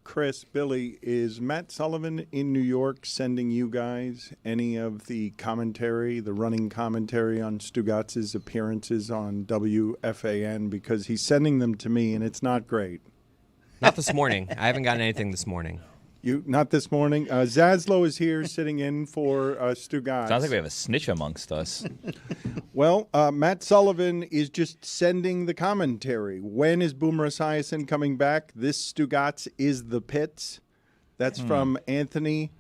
Chris, Billy, is Matt Sullivan in New York sending you guys any of the commentary, the running commentary on Stugotz's appearances on WFAN? Because he's sending them to me, and it's not great. Not this morning. I haven't gotten anything this morning. Not this morning. Zaslow is here sitting in for Stugotz. Sounds like we have a snitch amongst us. Well, Matt Sullivan is just sending the commentary. When is Boomer Esiason coming back? This Stugotz is the pits. That's from Anthony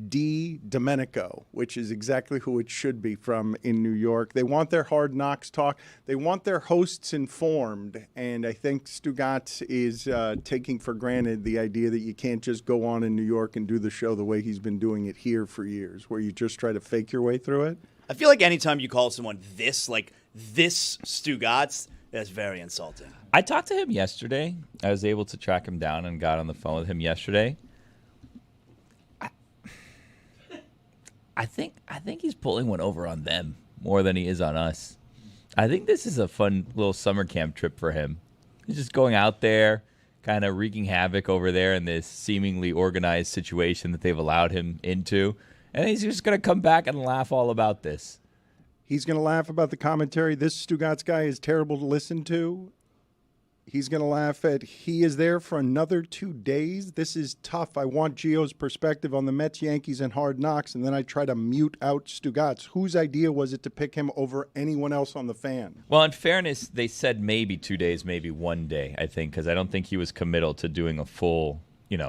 D. Domenico, which is exactly who it should be from in New York. They want their Hard Knocks talk. They want their hosts informed. And I think Stugotz is taking for granted the idea that you can't just go on in New York and do the show the way he's been doing it here for years, where you just try to fake your way through it. I feel like anytime you call someone this Stugotz, that's very insulting. I talked to him yesterday. I was able to track him down and got on the phone with him yesterday. I think he's pulling one over on them more than he is on us. I think this is a fun little summer camp trip for him. He's just going out there, kind of wreaking havoc over there in this seemingly organized situation that they've allowed him into. And he's just going to come back and laugh all about this. He's going to laugh about the commentary. This Stugotz guy is terrible to listen to. He's going to laugh at he is there for another 2 days. This is tough. I want Gio's perspective on the Mets, Yankees, and Hard Knocks, and then I try to mute out Stugotz. Whose idea was it to pick him over anyone else on the fan? Well, in fairness, they said maybe 2 days, maybe 1 day, I think, because I don't think he was committal to doing a full,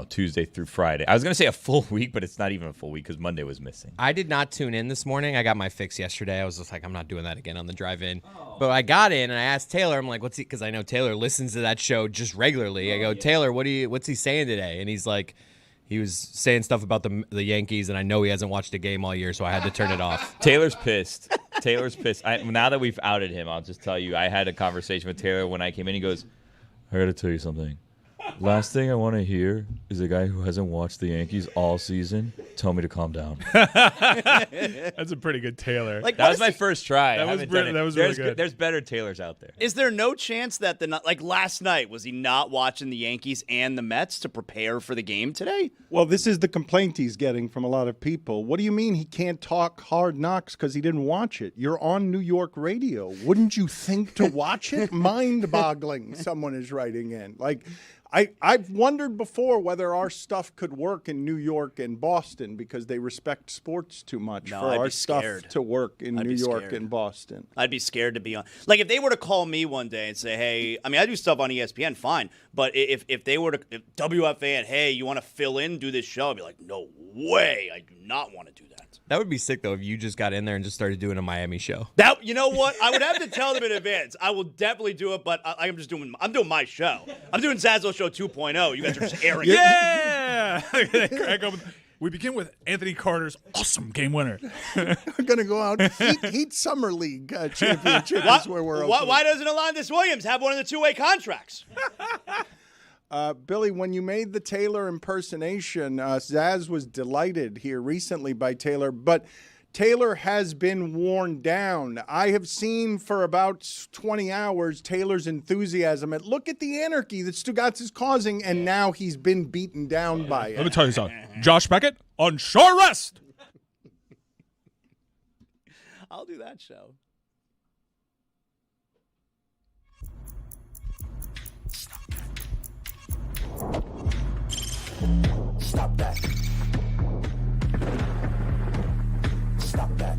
Tuesday through Friday. I was going to say a full week, but it's not even a full week because Monday was missing. I did not tune in this morning. I got my fix yesterday. I was just like, I'm not doing that again on the drive-in. But I got in and I asked Taylor, I'm like, what's he? Because I know Taylor listens to that show just regularly. I go, Taylor, what's he saying today? And he's like, he was saying stuff about the Yankees, and I know he hasn't watched a game all year, so I had to turn it off. Taylor's pissed. Now that we've outed him, I'll just tell you, I had a conversation with Taylor when I came in. He goes, I got to tell you something. Last thing I want to hear is a guy who hasn't watched the Yankees all season tell me to calm down. That's a pretty good Taylor. That was my first try. That was really good. There's better Taylors out there. Is there no chance that last night, was he not watching the Yankees and the Mets to prepare for the game today? Well, this is the complaint he's getting from a lot of people. What do you mean he can't talk Hard Knocks because he didn't watch it? You're on New York radio. Wouldn't you think to watch it? Mind-boggling, someone is writing in. I've wondered before whether our stuff could work in New York and Boston because they respect sports too much for our stuff to work in New York and Boston. I'd be scared to be on. If they were to call me one day and say, hey, I do stuff on ESPN, fine. But if they were to, if WFAN, hey, you want to fill in, do this show, I'd be like, no way. I do not want to do that. That would be sick, though, if you just got in there and just started doing a Miami show. You know what? I would have to tell them in advance. I will definitely do it, but I'm doing my show. I'm doing Zaslow Show 2.0. You guys are just airing it. Yeah! We begin with Anthony Carter's awesome game winner. We're going to go out Heat Summer League championship is where we're opening. Why doesn't Alondes Williams have one of the two-way contracts? Billy, when you made the Taylor impersonation, Zaz was delighted here recently by Taylor, but Taylor has been worn down. I have seen for about 20 hours Taylor's enthusiasm at look at the anarchy that Stugotz is causing, and now he's been beaten down by it. Let me tell you something. Josh Beckett on shore rest. I'll do that show. Stop that. Stop that.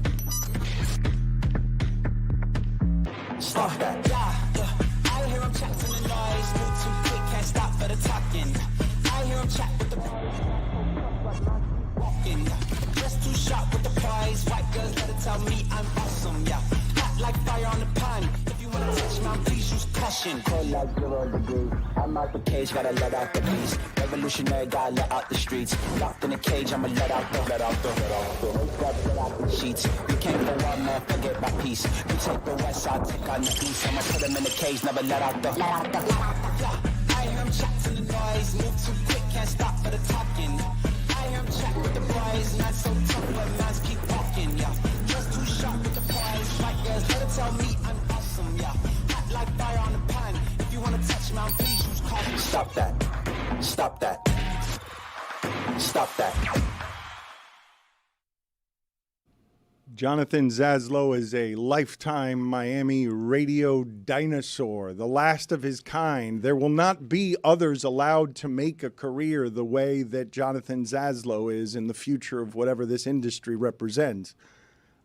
Stop that. I hear him chat to the noise. Move too quick, can't stop for the talking. I hear him chat with the walking. Just too sharp with the prize. White girls better tell me I'm awesome. Yeah, hot like fire on the pan. If you wanna touch my, please use caution. Cold like 0 degrees. I'm out the cage, gotta let out the beast. Revolutionary, gotta let out the streets. Locked in a cage, I'ma let out the sheets. We came for one man, forget my peace. You take the west, I'll take on the east. I'ma put him in the cage, never let out the. I hear him chat to the noise. Move too quick, can't stop for the talking. I hear him chat with the boys. Not so tough, but man's keep walking. Yeah, just too sharp with the prize. White girls, better tell me I'm awesome. Yeah, hot like fire on the pan. If you wanna touch me, please use caution. Stop that. Stop that. Stop that. Jonathan Zaslow is a lifetime Miami radio dinosaur, the last of his kind. There will not be others allowed to make a career the way that Jonathan Zaslow is in the future of whatever this industry represents.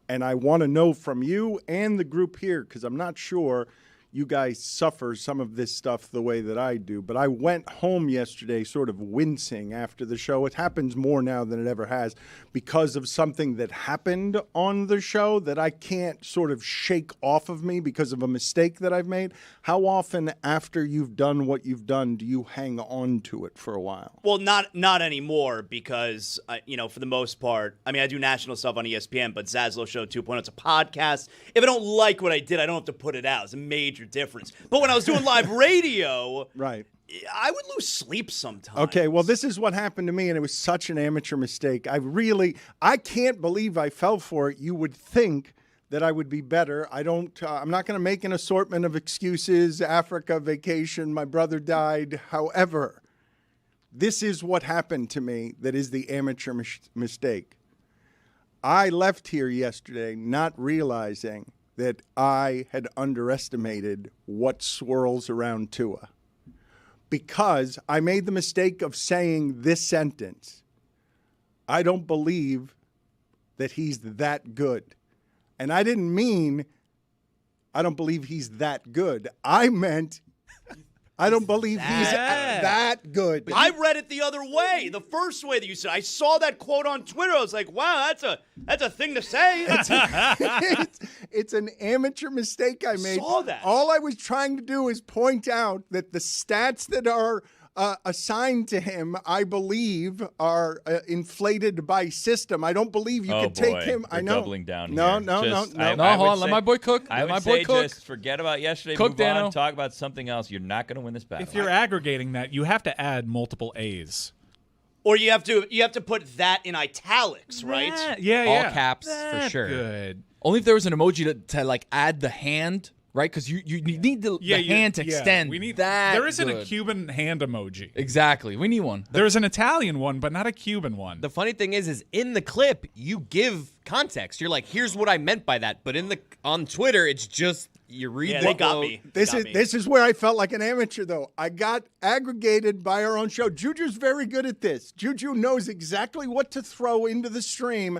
And I want to know from you and the group here, because I'm not sure you guys suffer some of this stuff the way that I do. But I went home yesterday sort of wincing after the show. It happens more now than it ever has because of something that happened on the show that I can't sort of shake off of me because of a mistake that I've made. How often after you've done what you've done do you hang on to it for a while? Well, not anymore because, for the most part, I mean, I do national stuff on ESPN, but Zaslow Show 2.0, it's a podcast. If I don't like what I did, I don't have to put it out. It's a major difference. But when I was doing live radio, right, I would lose sleep sometimes. Okay, well, this is what happened to me, and it was such an amateur mistake. I can't believe I fell for it. You would think that I would be better. I'm not going to make an assortment of excuses, Africa, vacation, my brother died. However, this is what happened to me that is the amateur mistake. I left here yesterday not realizing that I had underestimated what swirls around Tua, because I made the mistake of saying this sentence: I don't believe that he's that good. And I didn't mean I don't believe he's that good. I meant I don't believe he's that good. I read it the other way, the first way that you said. I saw that quote on Twitter. I was like, wow, that's a thing to say. It's an amateur mistake I made. Saw that. All I was trying to do is point out that the stats that are assigned to him, I believe, are inflated by system. I don't believe you could take him. We're I know. doubling down No, here. no, Just- no, no. I Hold would on, let say- my boy cook. I Let would my say boy cook. just forget about yesterday, Cook, move on, Dano. talk about something else. You're not going to win this battle. If you're aggregating that, you have to add multiple A's. Or you have to put that in italics, right? Yeah, All caps for That's sure. Good. Only if there was an emoji to like add the hand, right? Because you need the hand to extend. We need that. There isn't a good. Cuban hand emoji. Exactly. We need one. There's an Italian one, but not a Cuban one. The funny thing is in the clip you give context. You're like, here's what I meant by that. But on Twitter, it's just you read Yeah, the they got quote. me. This is where I felt like an amateur, though. I got aggregated by our own show. Juju's very good at this. Juju knows exactly what to throw into the stream.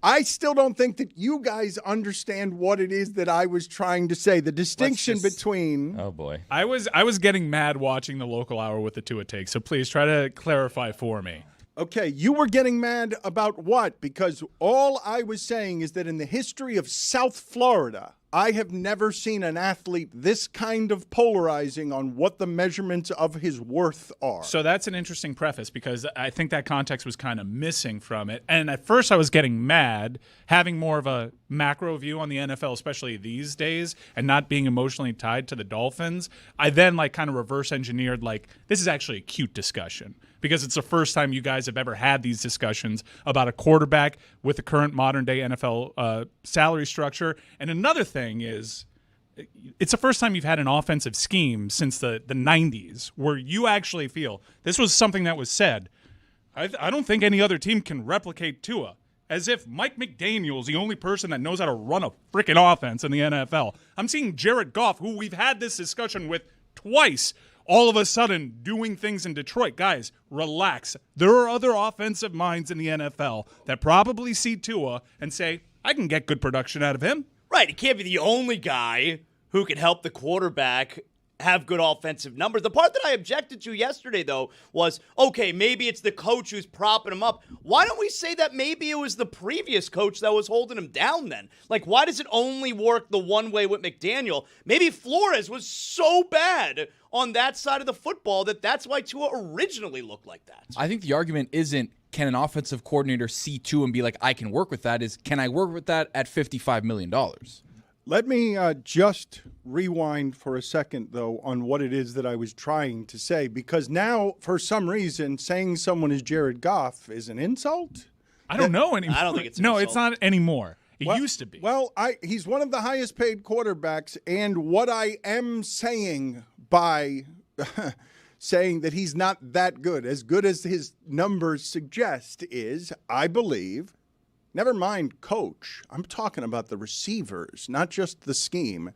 I still don't think that you guys understand what it is that I was trying to say. The distinction between... Oh, boy. I was getting mad watching the local hour with the Tua take, so please try to clarify for me. Okay, you were getting mad about what? Because all I was saying is that in the history of South Florida, I have never seen an athlete this kind of polarizing on what the measurements of his worth are. So that's an interesting preface because I think that context was kind of missing from it. And at first I was getting mad, having more of a macro view on the NFL, especially these days, and not being emotionally tied to the Dolphins. I then kind of reverse engineered, this is actually a cute discussion because it's the first time you guys have ever had these discussions about a quarterback with the current modern day NFL salary structure. And another thing is, it's the first time you've had an offensive scheme since the 90s where you actually feel this was something that was said. I don't think any other team can replicate Tua. As if Mike McDaniel is the only person that knows how to run a freaking offense in the NFL. I'm seeing Jared Goff, who we've had this discussion with twice, all of a sudden doing things in Detroit. Guys, relax. There are other offensive minds in the NFL that probably see Tua and say, I can get good production out of him. Right. He can't be the only guy who can help the quarterback have good offensive numbers. The part that I objected to yesterday, though, was, okay, maybe it's the coach who's propping him up. Why don't we say that maybe it was the previous coach that was holding him down then? Why does it only work the one way with McDaniel? Maybe Flores was so bad on that side of the football that's why Tua originally looked like that. I think the argument isn't can an offensive coordinator see two and be like, I can work with that, is can I work with that at $55 million? Let me just rewind for a second, though, on what it is that I was trying to say, because now, for some reason, saying someone is Jared Goff is an insult? I don't know anymore. I don't think it's an No, insult. it's not anymore. It used to be. Well, he's one of the highest paid quarterbacks, and what I am saying by saying that he's not that good as his numbers suggest is, I believe, never mind coach, I'm talking about the receivers, not just the scheme.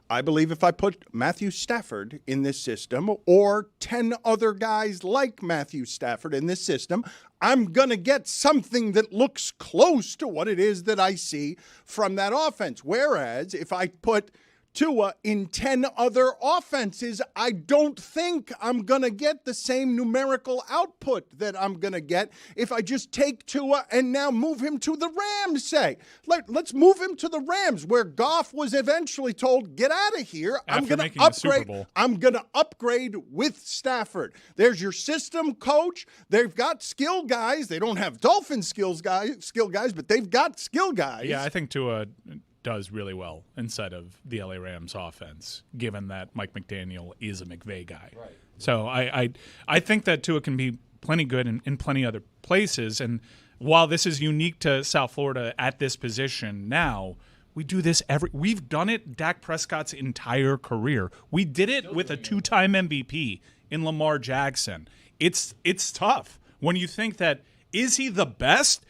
I believe if I put Matthew Stafford in this system or 10 other guys like Matthew Stafford in this system, I'm going to get something that looks close to what it is that I see from that offense. Whereas if I put Tua in 10 other offenses, I don't think I'm going to get the same numerical output that I'm going to get if I just take Tua and now move him to the Rams, say. Let's move him to the Rams, where Goff was eventually told, get out of here. I'm going to upgrade. I'm going to upgrade with Stafford. There's your system coach. They've got skill guys. They don't have Dolphin skill guys, but they've got skill guys. Yeah, I think Tua does really well inside of the LA Rams offense, given that Mike McDaniel is a McVay guy. Right. So I think that Tua can be plenty good in plenty other places. And while this is unique to South Florida at this position now, we do this we've done it Dak Prescott's entire career. We did it with a 2-time MVP in Lamar Jackson. It's tough when you think that, is he the best?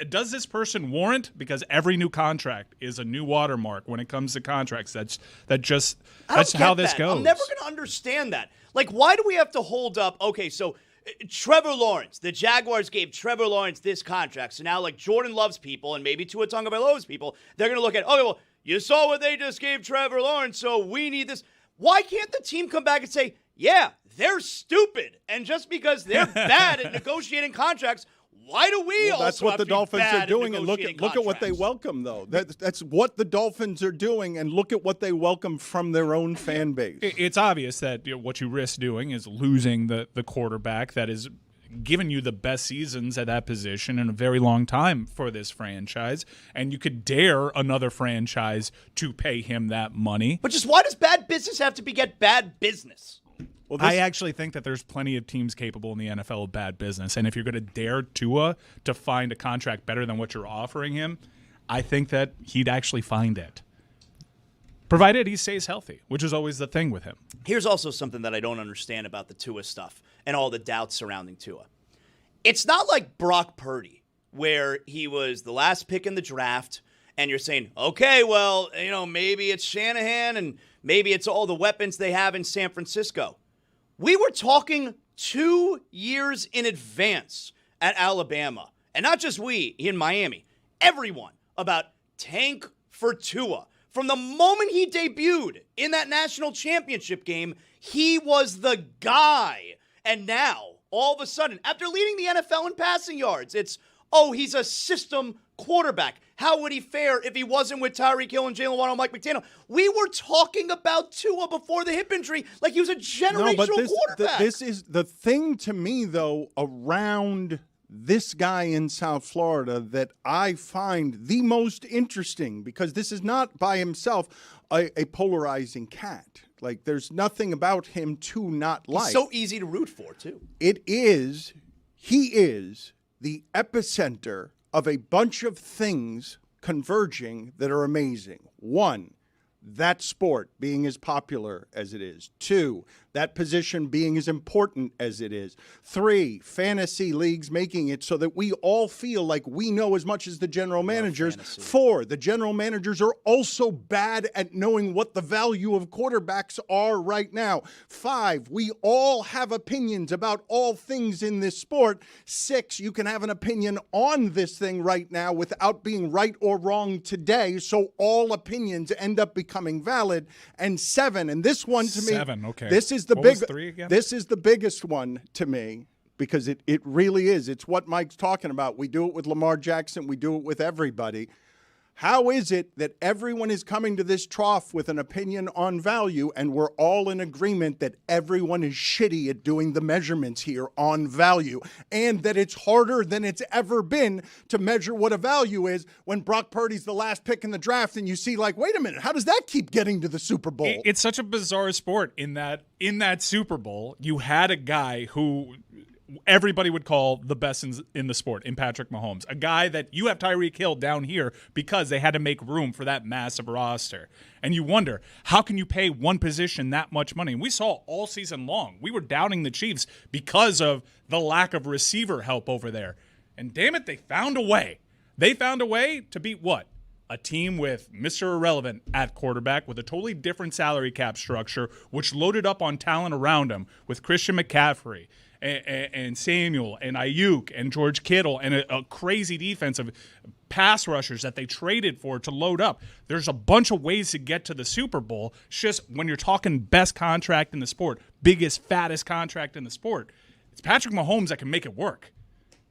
Does this person warrant? Because every new contract is a new watermark when it comes to contracts. That's how this goes. I'm never going to understand that. Like, why do we have to hold up? Okay, so Trevor Lawrence, the Jaguars gave Trevor Lawrence this contract. So now, like, Jordan Love's people and maybe Tua Tagovailoa's people, they're going to look at, okay, well, you saw what they just gave Trevor Lawrence, so we need this. Why can't the team come back and say, yeah, they're stupid, and just because they're bad at negotiating contracts, why do we also that's what have the to Dolphins be bad are doing, at and look at what they welcome, though. That's what the Dolphins are doing, and look at what they welcome from their own fan base. It's obvious that what you risk doing is losing the quarterback that has given you the best seasons at that position in a very long time for this franchise, and you could dare another franchise to pay him that money. But just why does bad business have to beget bad business? Well, I actually think that there's plenty of teams capable in the NFL of bad business, and if you're going to dare Tua to find a contract better than what you're offering him, I think that he'd actually find it, provided he stays healthy, which is always the thing with him. Here's also something that I don't understand about the Tua stuff and all the doubts surrounding Tua. It's not like Brock Purdy, where he was the last pick in the draft, and you're saying, okay, well, maybe it's Shanahan and maybe it's all the weapons they have in San Francisco. We were talking 2 years in advance at Alabama, and not just we in Miami, everyone, about tank for Tua. From the moment he debuted in that national championship game, he was the guy. And now, all of a sudden, after leading the NFL in passing yards, it's, he's a system quarterback. How would he fare if he wasn't with Tyreek Hill and Jalen Waddle and Mike McDaniel? We were talking about Tua before the hip injury like he was a generational quarterback. This is the thing to me, though, around this guy in South Florida that I find the most interesting, because this is not by himself a polarizing cat. Like, there's nothing about him to not like. He's so easy to root for, too. He is the epicenter of a bunch of things converging that are amazing. 1, that sport being as popular as it is. 2, that position being as important as it is. 3, fantasy leagues making it so that we all feel like we know as much as the general managers. 4, the general managers are also bad at knowing what the value of quarterbacks are right now. 5, we all have opinions about all things in this sport. 6, you can have an opinion on this thing right now without being right or wrong today, so all opinions end up becoming valid. And 7, and this one to me, 7, okay. This is the This is the biggest one to me, because it really is. It's what Mike's talking about. We do it with Lamar Jackson. We do it with everybody. How is it that everyone is coming to this trough with an opinion on value, and we're all in agreement that everyone is shitty at doing the measurements here on value, and that it's harder than it's ever been to measure what a value is when Brock Purdy's the last pick in the draft and you see, like, wait a minute, how does that keep getting to the Super Bowl? It's such a bizarre sport in that Super Bowl, you had a guy who everybody would call the best in the sport, in Patrick Mahomes. A guy that you have Tyreek Hill down here because they had to make room for that massive roster. And you wonder, how can you pay one position that much money? And we saw all season long, we were doubting the Chiefs because of the lack of receiver help over there. And damn it, they found a way. They found a way to beat what? A team with Mr. Irrelevant at quarterback with a totally different salary cap structure, which loaded up on talent around him with Christian McCaffrey and Samuel and Ayuk and George Kittle and a crazy defense of pass rushers that they traded for to load up. There's a bunch of ways to get to the Super Bowl. It's just when you're talking best contract in the sport, biggest, fattest contract in the sport, it's Patrick Mahomes that can make it work.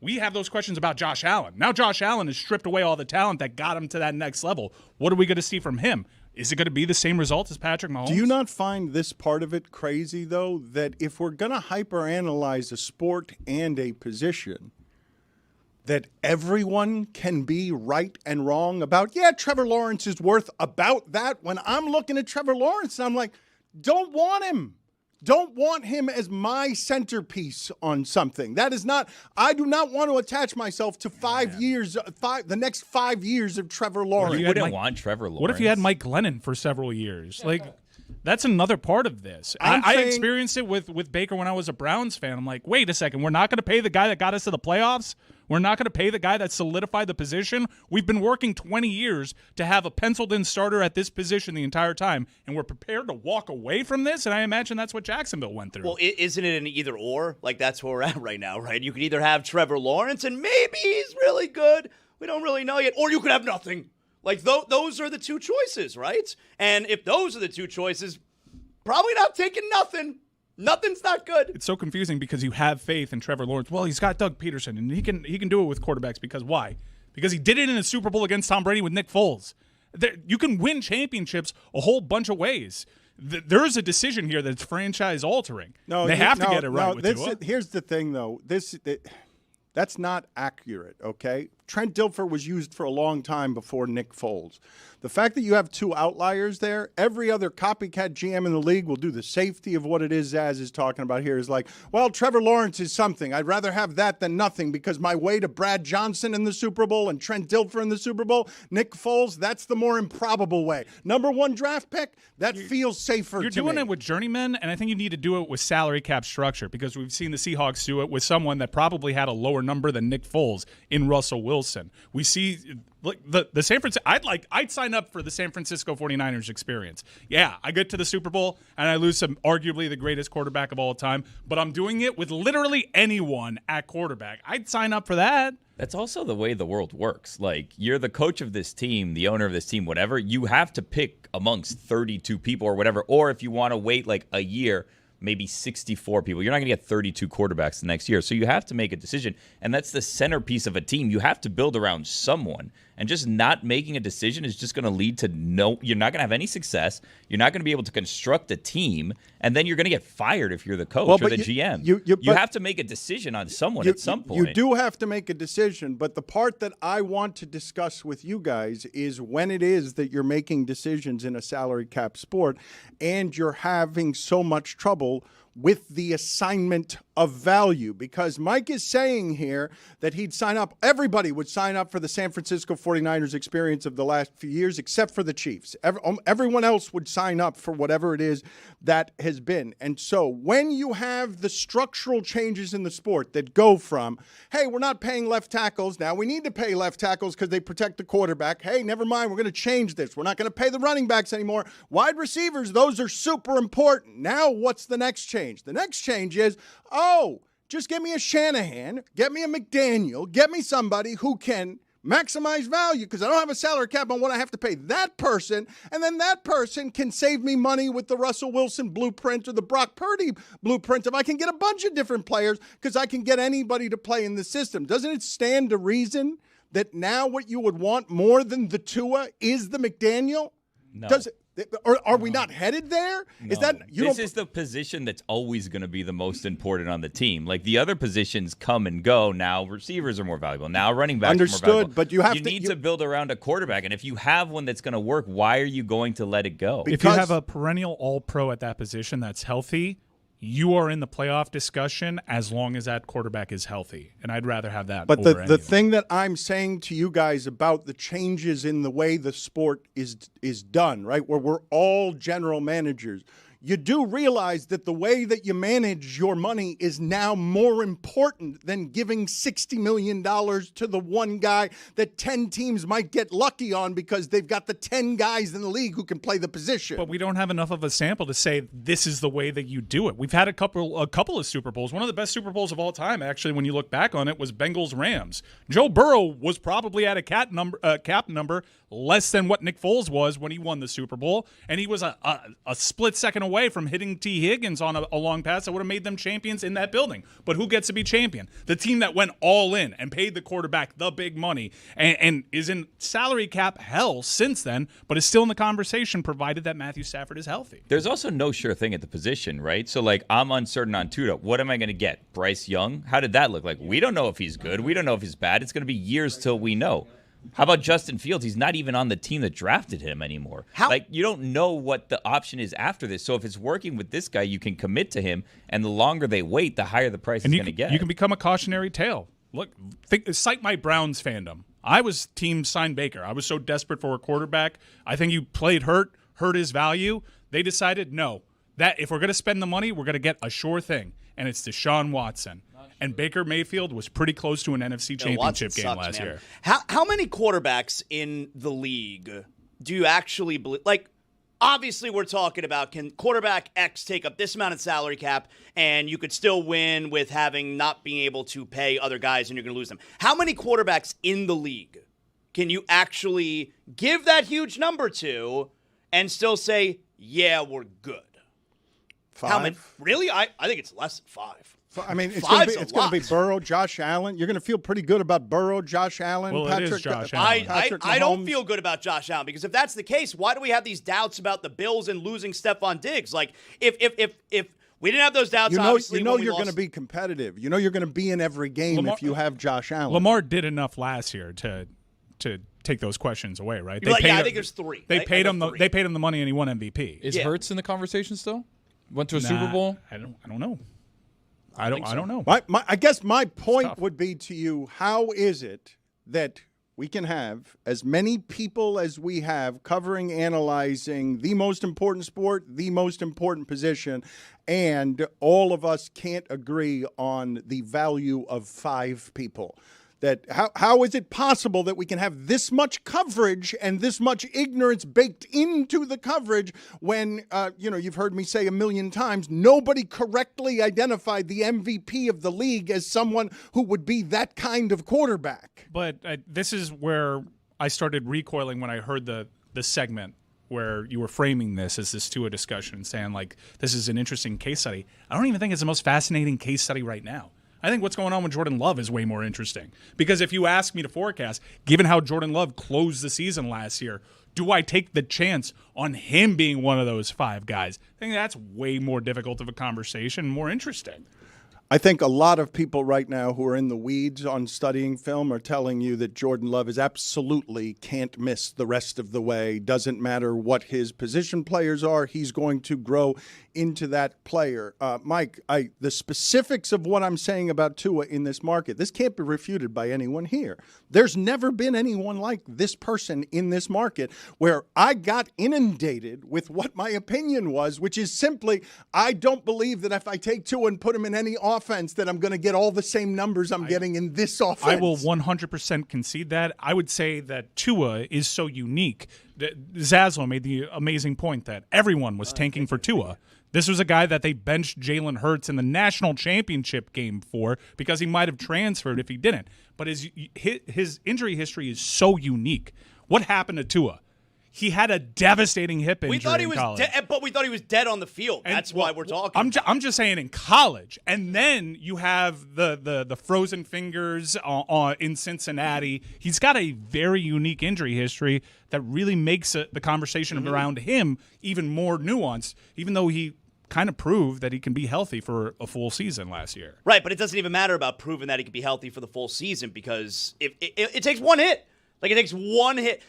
We have those questions about Josh Allen. Now Josh Allen has stripped away all the talent that got him to that next level. What are we going to see from him? Is it going to be the same result as Patrick Mahomes? Do you not find this part of it crazy, though, that if we're going to hyperanalyze a sport and a position, that everyone can be right and wrong about, yeah, Trevor Lawrence is worth about that, when I'm looking at Trevor Lawrence and I'm like, don't want him. Don't want him as my centerpiece on something. That is not, I do not want to attach myself to the next 5 years of Trevor Lawrence. You wouldn't want Trevor Lawrence. What if you had Mike Glennon for several years? Like, that's another part of this. I experienced it with Baker when I was a Browns fan. I'm like, wait a second, we're not going to pay the guy that got us to the playoffs? We're not going to pay the guy that solidified the position? We've been working 20 years to have a penciled-in starter at this position the entire time, and we're prepared to walk away from this? And I imagine that's what Jacksonville went through. Well, isn't it an either-or? Like, that's where we're at right now, right? You could either have Trevor Lawrence, and maybe he's really good. We don't really know yet. Or you could have nothing. Like, those are the two choices, right? And if those are the two choices, probably not taking nothing. Nothing's not good. It's so confusing because you have faith in Trevor Lawrence. Well, he's got Doug Peterson, and he can do it with quarterbacks because why? Because he did it in a Super Bowl against Tom Brady with Nick Foles. You can win championships a whole bunch of ways. There is a decision here that's franchise-altering. They have to get it right with Tua. Here's the thing, though. That's not accurate, okay? Trent Dilfer was used for a long time before Nick Foles. The fact that you have two outliers there, every other copycat GM in the league will do the safety of what it is Zaz is talking about here is like, well, Trevor Lawrence is something. I'd rather have that than nothing because my way to Brad Johnson in the Super Bowl and Trent Dilfer in the Super Bowl, Nick Foles, that's the more improbable way. Number one draft pick, that feels safer to me. You're doing it with journeymen, and I think you need to do it with salary cap structure because we've seen the Seahawks do it with someone that probably had a lower number than Nick Foles in Russell Wilson. We see the San Francisco. I'd sign up for the San Francisco 49ers experience. Yeah, I get to the Super Bowl and I lose some arguably the greatest quarterback of all time, but I'm doing it with literally anyone at quarterback. I'd sign up for that. That's also the way the world works. Like, you're the coach of this team, the owner of this team, whatever. You have to pick amongst 32 people or whatever. Or if you want to wait like a year, maybe 64 people. You're not going to get 32 quarterbacks the next year. So you have to make a decision. And that's the centerpiece of a team. You have to build around someone. And just not making a decision is just going to lead to you're not going to have any success. You're not going to be able to construct a team. And then you're going to get fired if you're the coach or the GM. You have to make a decision on someone at some point. You do have to make a decision. But the part that I want to discuss with you guys is when it is that you're making decisions in a salary cap sport and you're having so much trouble with the assignment of value, because Mike is saying here that he'd sign up, everybody would sign up for the San Francisco 49ers experience of the last few years, except for the Chiefs. Everyone else would sign up for whatever it is that has been. And so when you have the structural changes in the sport that go from, hey, we're not paying left tackles, now we need to pay left tackles because they protect the quarterback. Hey, never mind, we're going to change this. We're not going to pay the running backs anymore. Wide receivers, those are super important. Now what's the next change? The next change is, just get me a Shanahan, get me a McDaniel, get me somebody who can maximize value because I don't have a salary cap on what I have to pay that person, and then that person can save me money with the Russell Wilson blueprint or the Brock Purdy blueprint if I can get a bunch of different players because I can get anybody to play in the system. Doesn't it stand to reason that now what you would want more than the Tua is the McDaniel? No. Or are we not headed there? No. This is the position that's always going to be the most important on the team. Like, the other positions come and go. Now receivers are more valuable. Now running backs are more valuable. But you need to build around a quarterback. And if you have one that's going to work, why are you going to let it go? If you have a perennial all-pro at that position that's healthy, you are in the playoff discussion as long as that quarterback is healthy. And I'd rather have that But over the anything. thing that I'm saying to you guys about the changes in the way the sport is done, right, where we're all general managers, you do realize that the way that you manage your money is now more important than giving $60 million to the one guy that 10 teams might get lucky on because they've got the 10 guys in the league who can play the position. But we don't have enough of a sample to say this is the way that you do it. We've had a couple of Super Bowls. One of the best Super Bowls of all time, actually, when you look back on it, was Bengals-Rams. Joe Burrow was probably at a cap number less than what Nick Foles was when he won the Super Bowl, and he was a split second away from hitting T. Higgins on a long pass that would have made them champions in that building. But who gets to be champion? The team that went all in and paid the quarterback the big money and is in salary cap hell since then, but is still in the conversation provided that Matthew Stafford is healthy. There's also no sure thing at the position, right? So, like, I'm uncertain on Tua. What am I going to get? Bryce Young? How did that look? Like, we don't know if he's good. We don't know if he's bad. It's going to be years till we know. How about Justin Fields? He's not even on the team that drafted him anymore. Like, you don't know what the option is after this. So if it's working with this guy, you can commit to him, and the longer they wait, the higher the price is going to get. You can become a cautionary tale. Look, cite my Browns fandom. I was team sign Baker. I was so desperate for a quarterback. I think you played hurt his value. They decided, no, that if we're going to spend the money, we're going to get a sure thing, and it's Deshaun Watson. And Baker Mayfield was pretty close to an NFC Championship game last year. How many quarterbacks in the league do you actually believe? Like, obviously, we're talking about can quarterback X take up this amount of salary cap, and you could still win with having not being able to pay other guys, and you're going to lose them. How many quarterbacks in the league can you actually give that huge number to and still say, yeah, we're good? 5? How many? Really? I think it's less than 5. I mean, it's Five's going to a be lot. Burrow, Josh Allen. You're going to feel pretty good about Burrow, Josh Allen, Well, Patrick. it is Josh Allen. Patrick I don't Mahomes. feel good about Josh Allen because if that's the case, why do we have these doubts about the Bills and losing Stephon Diggs? Like, if we didn't have those doubts, obviously, when we you're lost- going to be competitive. You know you're going to be in every game if you have Josh Allen. Lamar did enough last year to take those questions away, right? You're like, yeah, I think there's 3. They I paid go him. 3. They paid him the money, and he won MVP. Is Yeah. Hurts in the conversation still? Went to a Nah, Super Bowl? I don't know. I don't know. I guess my point tough. would be to you, how is it that we can have as many people as we have covering, analyzing the most important sport, the most important position, and all of us can't agree on the value of 5 people? That how is it possible that we can have this much coverage and this much ignorance baked into the coverage when, you've heard me say a million times, nobody correctly identified the MVP of the league as someone who would be that kind of quarterback? But this is where I started recoiling when I heard the segment where you were framing this as this Tua discussion and saying, like, this is an interesting case study. I don't even think it's the most fascinating case study right now. I think what's going on with Jordan Love is way more interesting. Because if you ask me to forecast, given how Jordan Love closed the season last year, do I take the chance on him being one of those 5 guys? I think that's way more difficult of a conversation, more interesting. I think a lot of people right now who are in the weeds on studying film are telling you that Jordan Love is absolutely can't miss the rest of the way. Doesn't matter what his position players are, he's going to grow into that player. Mike, the specifics of what I'm saying about Tua in this market, this can't be refuted by anyone here. There's never been anyone like this person in this market where I got inundated with what my opinion was, which is simply, I don't believe that if I take Tua and put him in any offense that I'm going to get all the same numbers I'm getting in this offense. I will 100% concede that. I would say that Tua is so unique. Zaslow made the amazing point that everyone was tanking for Tua. This was a guy that they benched Jalen Hurts in the national championship game for because he might have transferred if he didn't. But his injury history is so unique. What happened to Tua? He had a devastating hip injury. We thought he in was college. dead, but we thought he was dead on the field. And, That's why we're talking. I'm just saying in college, and then you have the frozen fingers in Cincinnati. He's got a very unique injury history that really makes the conversation around him even more nuanced. Even though he kind of proved that he can be healthy for a full season last year. Right, but it doesn't even matter about proving that he can be healthy for the full season because it takes one hit. Like, it takes one hit.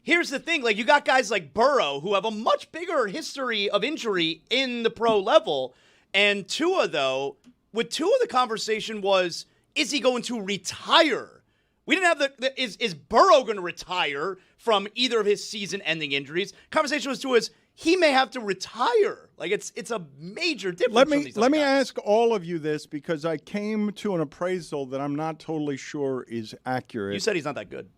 Here's the thing. Like, you got guys like Burrow who have a much bigger history of injury in the pro level. And Tua, though, with Tua, the conversation was, is he going to retire? We didn't have is Burrow going to retire from either of his season-ending injuries? Conversation was Tua is he may have to retire. Like it's a major difference. Let me ask all of you this because I came to an appraisal that I'm not totally sure is accurate. You said he's not that good.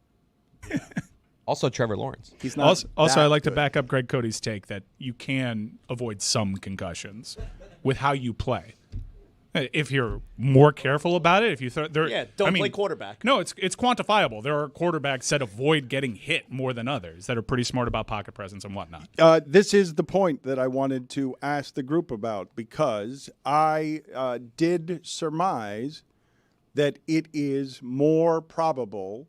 Also, Trevor Lawrence. He's not. Also, that I like to good. back up Greg Cody's take that you can avoid some concussions with how you play. If you're more careful about it, if you don't play quarterback. No, it's quantifiable. There are quarterbacks that avoid getting hit more than others that are pretty smart about pocket presence and whatnot. This is the point that I wanted to ask the group about because I did surmise that it is more probable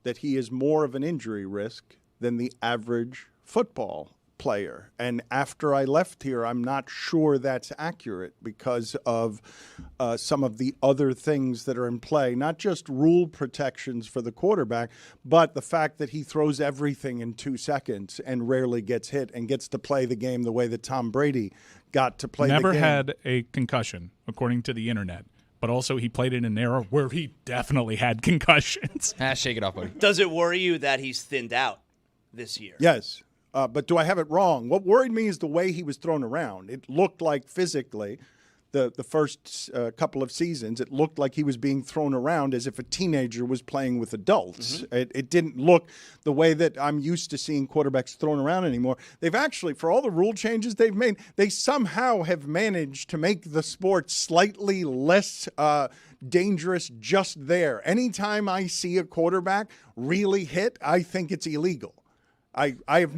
that he is more of an injury risk than the average football player. And after I left here, I'm not sure that's accurate because of some of the other things that are in play, not just rule protections for the quarterback, but the fact that he throws everything in 2 seconds and rarely gets hit and gets to play the game the way that Tom Brady got to play the game. Never had a concussion, according to the internet. But also he played in an era where he definitely had concussions. Shake it off, buddy. Does it worry you that he's thinned out this year? Yes. But do I have it wrong? What worried me is the way he was thrown around. It looked like physically, the first couple of seasons, it looked like he was being thrown around as if a teenager was playing with adults. Mm-hmm. It didn't look the way that I'm used to seeing quarterbacks thrown around anymore. They've actually, for all the rule changes they've made, they somehow have managed to make the sport slightly less dangerous just there. Anytime I see a quarterback really hit, I think it's illegal. I've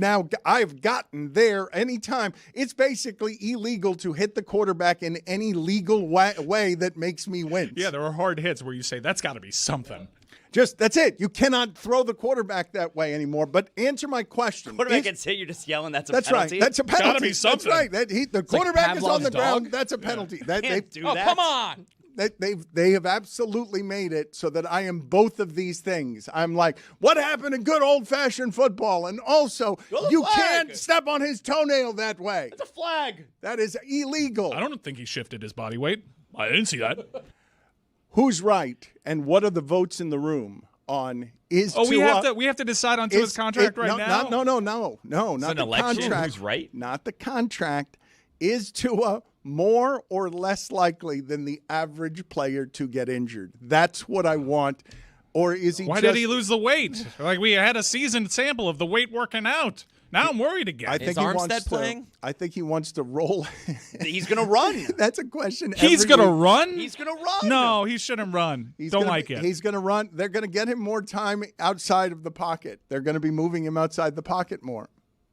gotten there anytime. It's basically illegal to hit the quarterback in any legal way that makes me wince. Yeah, there are hard hits where you say, that's got to be something. That's it. You cannot throw the quarterback that way anymore. But answer my question. Quarterback gets hit, you're just yelling, that's a penalty? penalty? Right. That's a penalty. Gotta be something. That's right. The quarterback is on the ground. dog. That's a penalty. Can't do that. Come on. They have absolutely made it so that I am both of these things. I'm like, what happened in good old-fashioned football? And also, you can't step on his toenail that way. It's a flag. That is illegal. I don't think he shifted his body weight. I didn't see that. Who's right, and what are the votes in the room on is Oh, Tua, we have to decide on Tua's contract right now? No, not an the election? contract. Who's right? Not the contract. Is Tua more or less likely than the average player to get injured? That's what I want. Or is he Why did he lose the weight? Like, we had a seasoned sample of the weight working out. Now I'm worried again. I think Is he Armstead wants playing? I think he wants to roll. He's going to run. That's a question. He's every going to week. run? He's going to run. No, he shouldn't run. He's Don't gonna like be- it. He's going to run. They're going to get him more time outside of the pocket. They're going to be moving him outside the pocket more.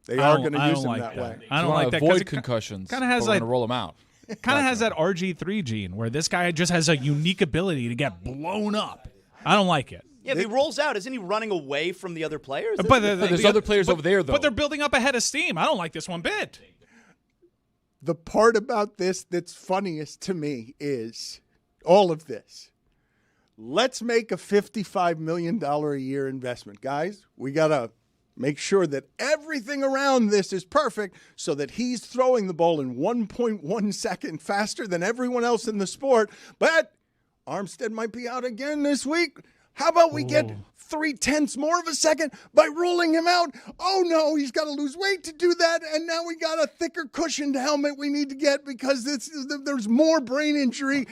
They are going to use him that way. I don't wanna like that. 'cause avoid it concussions. Kind of has but we're like gonna roll them out. kind of has that RG3 gene where this guy just has a unique ability to get blown up. I don't like it. Yeah, if he rolls out, isn't he running away from the other players? But there's other players over there, though. But they're building up a head of steam. I don't like this one bit. The part about this that's funniest to me is all of this. Let's make a $55 million a year investment. Guys, we got to make sure that everything around this is perfect so that he's throwing the ball in 1.1 second faster than everyone else in the sport. But Armstead might be out again this week. How about we get 0.3 more of a second by ruling him out? Oh, no, he's got to lose weight to do that, and now we got a thicker cushioned helmet we need to get because there's more brain injury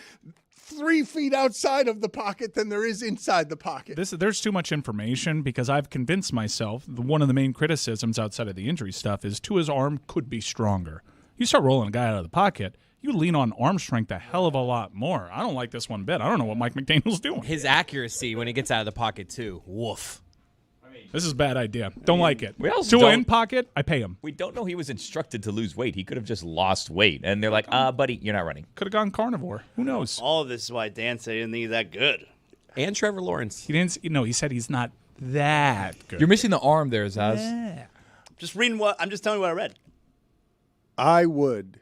3 feet outside of the pocket than there is inside the pocket. There's too much information because I've convinced myself one of the main criticisms outside of the injury stuff is Tua's arm could be stronger. You start rolling a guy out of the pocket, you lean on arm strength a hell of a lot more. I don't like this one bit. I don't know what Mike McDaniel's doing. His accuracy when he gets out of the pocket, too. Woof. This is a bad idea. Don't like it. We also Tua don't- in pocket, I pay him. We don't know he was instructed to lose weight. He could have just lost weight. And they're like, buddy, you're not running. Could have gone carnivore. Who knows? All of this is why Dan said he didn't think he's that good. And Trevor Lawrence. He didn't. No, he said he's not that good. You're missing the arm there, Zaz. Just reading I'm just telling you what I read. I would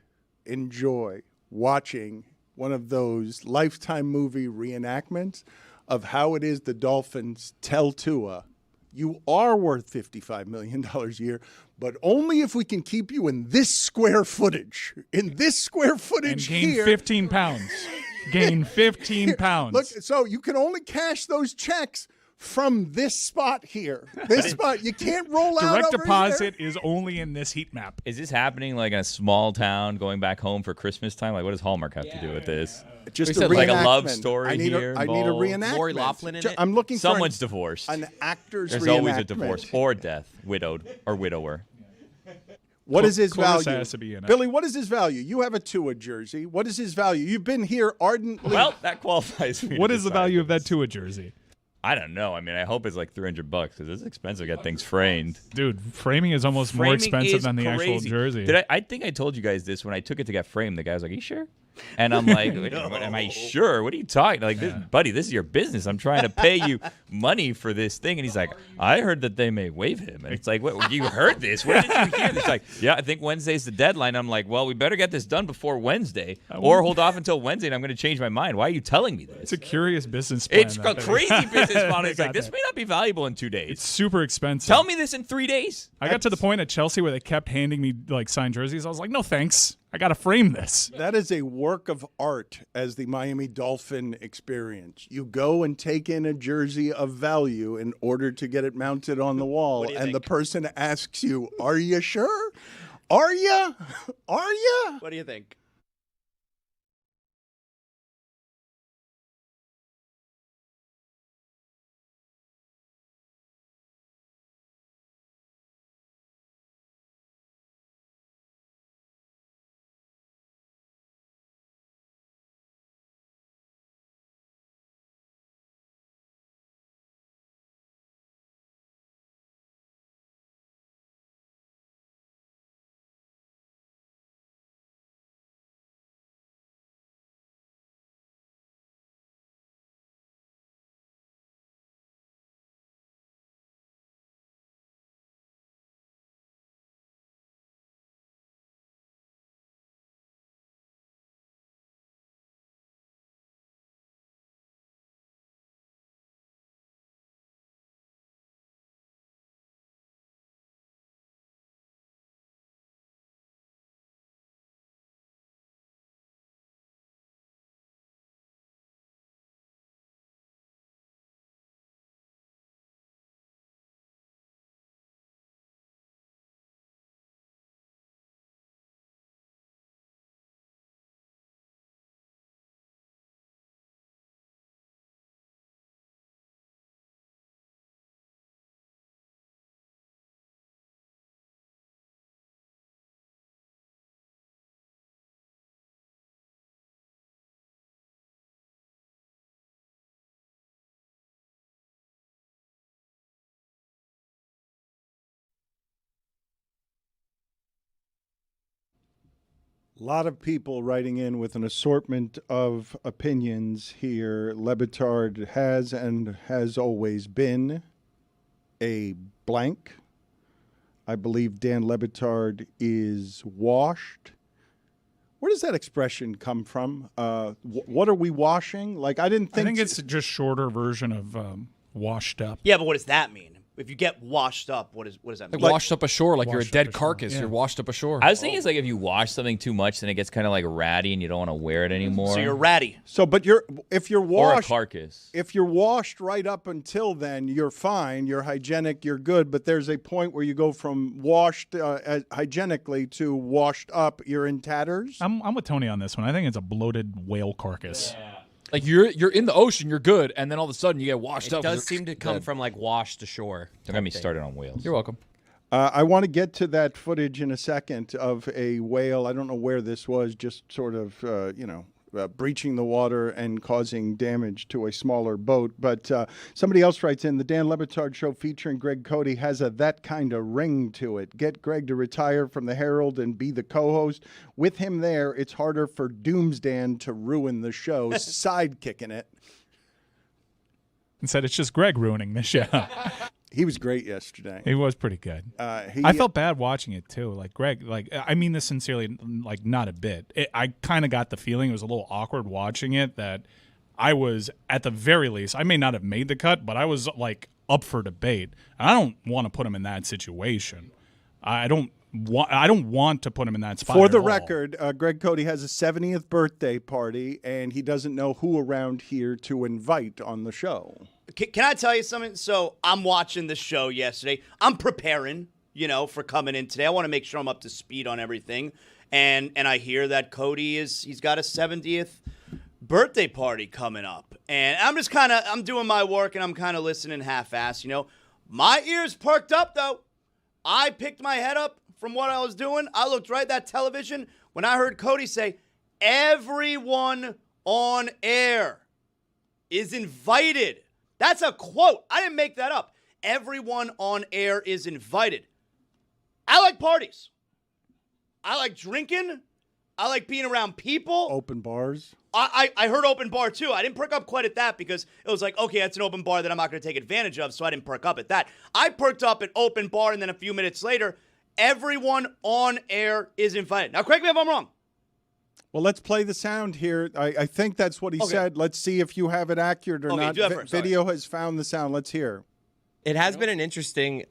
enjoy watching one of those Lifetime movie reenactments of how it is the Dolphins tell Tua, you are worth $55 million a year, but only if we can keep you in this square footage. In this square footage and gain here. 15 pounds. Gain 15 pounds. Look, so you can only cash those checks from this spot here. This spot. You can't roll out Direct over deposit here. is only in this heat map. Is this happening like in a small town going back home for Christmas time? Like, what does Hallmark have to do with this? Just We a said like a reenactment. love story I need here I need a involved. reenactment. Lori Loughlin in it? I'm looking Someone's for divorced. an actor's There's reenactment. always a divorce or death, widowed or widower. What is his Clarissa value? has to be in it. Billy, what is his value? You have a Tua jersey. What is his value? You've been here ardently. Well, that qualifies me. What to is the decide value of this. that Tua jersey? I don't know. I mean, I hope it's like $300 because it's expensive to get things framed. Dude, framing is almost more Framing expensive is than the actual crazy. jersey. I think I told you guys this when I took it to get framed. The guy was like, "Are you sure?" And I'm like, "Am I sure? What are you talking? Like, buddy, this is your business. I'm trying to pay you money for this thing." And he's like, "I heard that they may waive him." And it's like, "What? You heard this? Where did you hear this?" He's like, "Yeah, I think Wednesday's the deadline." I'm like, "Well, we better get this done before Wednesday, or hold off until Wednesday, and I'm going to change my mind. Why are you telling me this?" It's a curious business plan. It's a that they- crazy business model. It's They like, got this that. may not be valuable in 2 days. It's super expensive. Tell me this in 3 days. I got to the point at Chelsea where they kept handing me like signed jerseys. I was like, no thanks. I got to frame this. That is a work of art as the Miami Dolphin experience. You go and take in a jersey of value in order to get it mounted on the wall, do you and the think? person asks you, "Are you sure? Are you? Are you?" What do you think? A lot of people writing in with an assortment of opinions here. Le Batard has and has always been a blank. I believe Dan Le Batard is washed. Where does that expression come from? What are we washing? Like, I didn't think. I think it's just shorter version of washed up. Yeah, but what does that mean? If you get washed up, what does that mean? Like washed up ashore, like you're a Washed up dead ashore, carcass. yeah. You're washed up ashore. I was thinking it's like if you wash something too much, then it gets kind of like ratty and you don't want to wear it anymore. So you're ratty. So, but if you're or a washed, carcass. if you're washed right up until then, you're fine. You're hygienic. You're good. But there's a point where you go from washed hygienically to washed up. You're in tatters. I'm with Tony on this one. I think it's a bloated whale carcass. Like you're in the ocean, you're good, and then all of a sudden you get washed It up. does seem to come from like washed ashore. Don't get me started on whales. You're welcome. I want to get to that footage in a second of a whale. I don't know where this was, just sort of, breaching the water and causing damage to a smaller boat. But somebody else writes in, the Dan Le Batard Show featuring Greg Cody has that kind of ring to it. Get Greg to retire from the Herald and be the co-host. With him there, it's harder for Doomsdan to ruin the show, sidekicking it. Instead, it's just Greg ruining the show. He was great yesterday. He was pretty good. I felt bad watching it too. Like Greg, like I mean this sincerely, like not a bit. I kind of got the feeling it was a little awkward watching it. That I was at the very least, I may not have made the cut, but I was like up for debate. I don't want to put him in that situation. I don't want to put him in that spot. For the at all. record, Greg Cody has a 70th birthday party, and he doesn't know who around here to invite on the show. Can I tell you something? So I'm watching the show yesterday. I'm preparing, for coming in today. I want to make sure I'm up to speed on everything. And I hear that Cody he's got a 70th birthday party coming up. And I'm doing my work and I'm kind of listening half-assed, My ears perked up, though. I picked my head up from what I was doing. I looked right at that television when I heard Cody say, everyone on air is invited. That's a quote. I didn't make that up. Everyone on air is invited. I like parties. I like drinking. I like being around people. Open bars. I heard open bar, too. I didn't perk up quite at that because it was like, okay, that's an open bar that I'm not going to take advantage of, so I didn't perk up at that. I perked up at open bar, and then a few minutes later, everyone on air is invited. Now, correct me if I'm wrong. Well, let's play the sound here. I think that's what he said. Let's see if you have it accurate or not. Do that first. Video has found the sound. Let's hear. It has been an interesting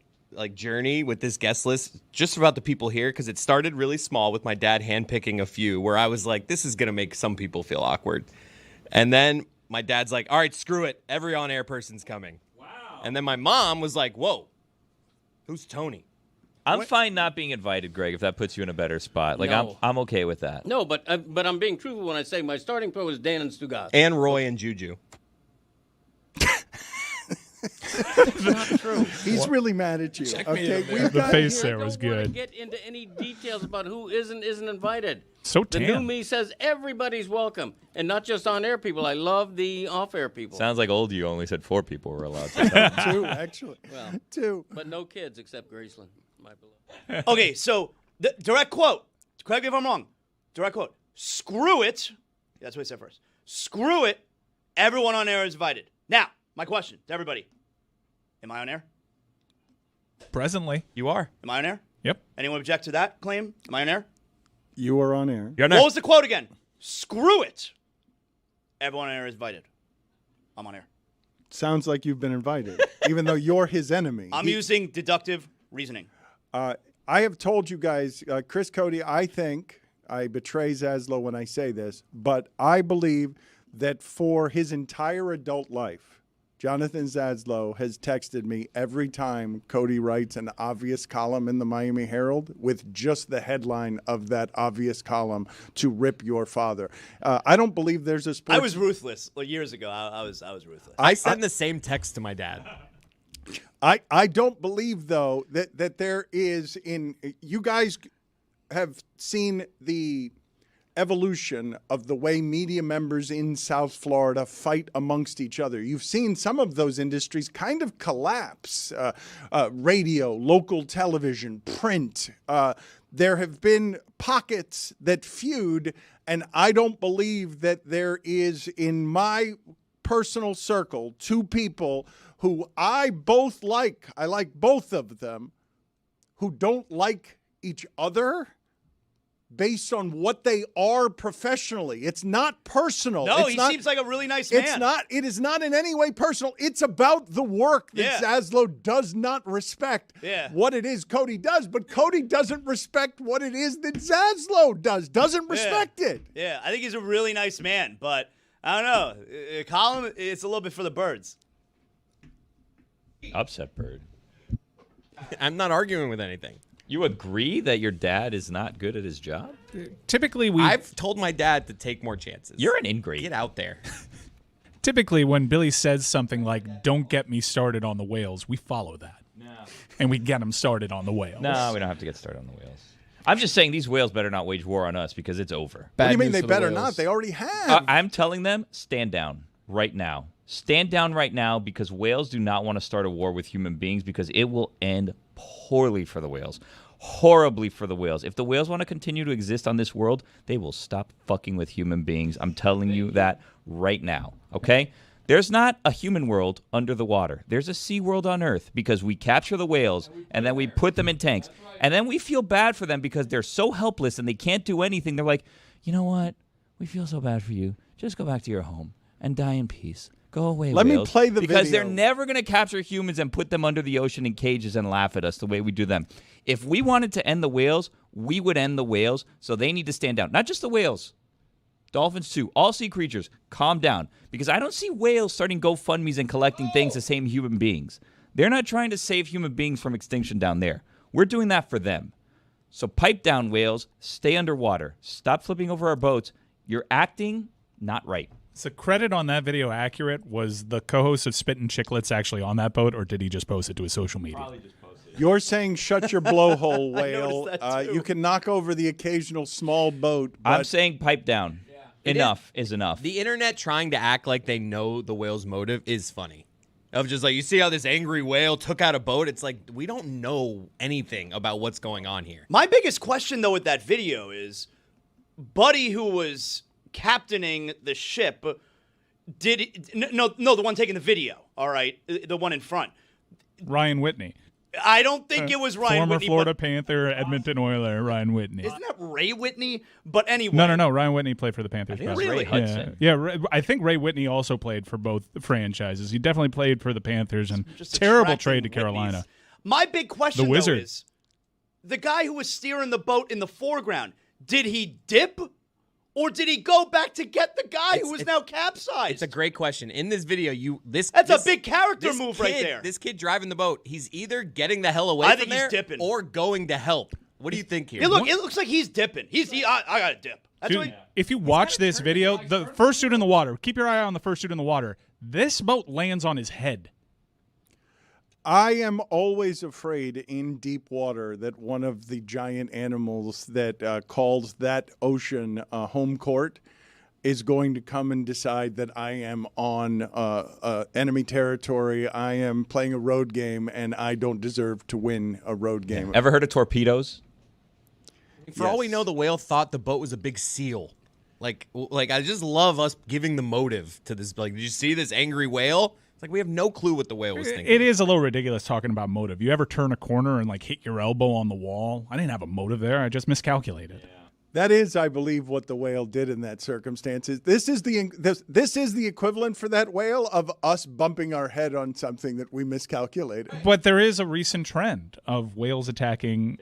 journey with this guest list, just about the people here, because it started really small with my dad handpicking a few where I was like, this is going to make some people feel awkward. And then my dad's like, all right, screw it. Every on-air person's coming. Wow. And then my mom was like, whoa, who's Tony? I'm fine not being invited, Greg, if that puts you in a better spot. No. I'm okay with that. No, but I'm being truthful when I say my starting point was Dan and Stugotz. And Roy and Juju. That's not true. He's really mad at you. Okay, The face there was I don't want to good. get into any details about who isn't invited. So The tan. new me says everybody's welcome, and not just on-air people. I love the off-air people. Sounds like old you only said 4 people were allowed to come. 2, actually. Well, 2. but no kids except Graceland, my beloved. Okay, so the direct quote. Correct me if I'm wrong. Direct quote. Screw it. That's what I said first. Screw it. Everyone on air is invited. Now, my question to everybody. Am I on air? Presently. You are. Am I on air? Yep. Anyone object to that claim? Am I on air? You are on air. You're What was the quote again? Screw it. Everyone on air is invited. I'm on air. Sounds like you've been invited, even though you're his enemy. I'm using deductive reasoning. I have told you guys, Chris Cody, I think I betray Zaslow when I say this, but I believe that for his entire adult life, Jonathan Zaslow has texted me every time Cody writes an obvious column in the Miami Herald with just the headline of that obvious column to rip your father. I don't believe there's a sports... I was ruthless. Years ago, I was ruthless. I send the same text to my dad. I don't believe, though, that there is in... You guys have seen the evolution of the way media members in South Florida fight amongst each other. You've seen some of those industries kind of collapse. Radio, local television, print. There have been pockets that feud, and I don't believe that there is, in my personal circle, 2 people who I both like. I like both of them, who don't like each other based on what they are professionally. It's not personal. No, It's he not, seems like a really nice man. It's not. It is not in any way personal. It's about the work that Zaslow does not respect what it is Cody does, but Cody doesn't respect what it is that Zaslow does. Doesn't respect it. Yeah, I think he's a really nice man, but I don't know. Colin, it's a little bit for the birds. Upset bird. I'm not arguing with anything. You agree that your dad is not good at his job? Typically, I've told my dad to take more chances. You're an ingrate. Get out there. Typically, when Billy says something like, don't get me started on the whales, we follow that. No. And we get him started on the whales. No, we don't have to get started on the whales. I'm just saying these whales better not wage war on us because it's over. What do you mean they better not? They already have. I'm telling them, stand down right now. Stand down right now because whales do not want to start a war with human beings because it will end poorly for the whales. Horribly for the whales. If the whales want to continue to exist on this world, they will stop fucking with human beings. I'm telling you that right now, okay? There's not a human world under the water. There's a sea world on Earth because we capture the whales and then we put them in tanks. And then we feel bad for them because they're so helpless and they can't do anything. They're like, you know what? We feel so bad for you. Just go back to your home and die in peace. Go away, Let me whales. play the because video. they're never going to capture humans and put them under the ocean in cages and laugh at us the way we do them. If we wanted to end the whales, we would end the whales, so they need to stand down. Not just the whales. Dolphins, too. All sea creatures, calm down. Because I don't see whales starting GoFundMes and collecting things to save human beings. They're not trying to save human beings from extinction down there. We're doing that for them. So pipe down, whales. Stay underwater. Stop flipping over our boats. You're acting not right. So credit on that video accurate? Was the co-host of Spittin' Chicklets actually on that boat, or did he just post it to his social media? You're saying shut your blowhole, whale. noticed that, too. You can knock over the occasional small boat, but I'm saying pipe down. Enough is enough. The internet trying to act like they know the whale's motive is funny. Of just like, you see how this angry whale took out a boat? It's like, we don't know anything about what's going on here. My biggest question, though, with that video is, Buddy, who was captaining the ship, the one taking the video, all right, the one in front. Ryan Whitney. I don't think it was Ryan Former Whitney. Florida Panther, Edmonton Oiler, Ryan Whitney. Isn't that Ray Whitney? But anyway. No. Ryan Whitney played for the Panthers. think it was by the way. Ray Hudson. Yeah, I think Ray Whitney also played for both franchises. He definitely played for the Panthers, and Just terrible attracting trade to Carolina. Whitneys. My big question, The though, Wizard. is the guy who was steering the boat in the foreground, did he dip? Or did he go back to get the guy who was now capsized? It's a great question. In this video, That's a big character this move kid, right there. This kid driving the boat, he's either getting the hell away I from think he's there dipping. or going to help. What do you think here? It looks like he's dipping. I got to dip. That's Dude, what he, if you watch this video, the first dude in the water, keep your eye on the first dude in the water. This boat lands on his head. I am always afraid in deep water that one of the giant animals that calls that ocean home court is going to come and decide that I am on enemy territory, I am playing a road game, and I don't deserve to win a road game. Ever heard of torpedoes? For all we know, the whale thought the boat was a big seal. Like I just love us giving the motive to this. Like, did you see this angry whale? It's like we have no clue what the whale was thinking. It is a little ridiculous talking about motive. You ever turn a corner and like hit your elbow on the wall? I didn't have a motive there. I just miscalculated. That is, I believe, what the whale did in that circumstance. This is the equivalent for that whale of us bumping our head on something that we miscalculated. But there is a recent trend of whales attacking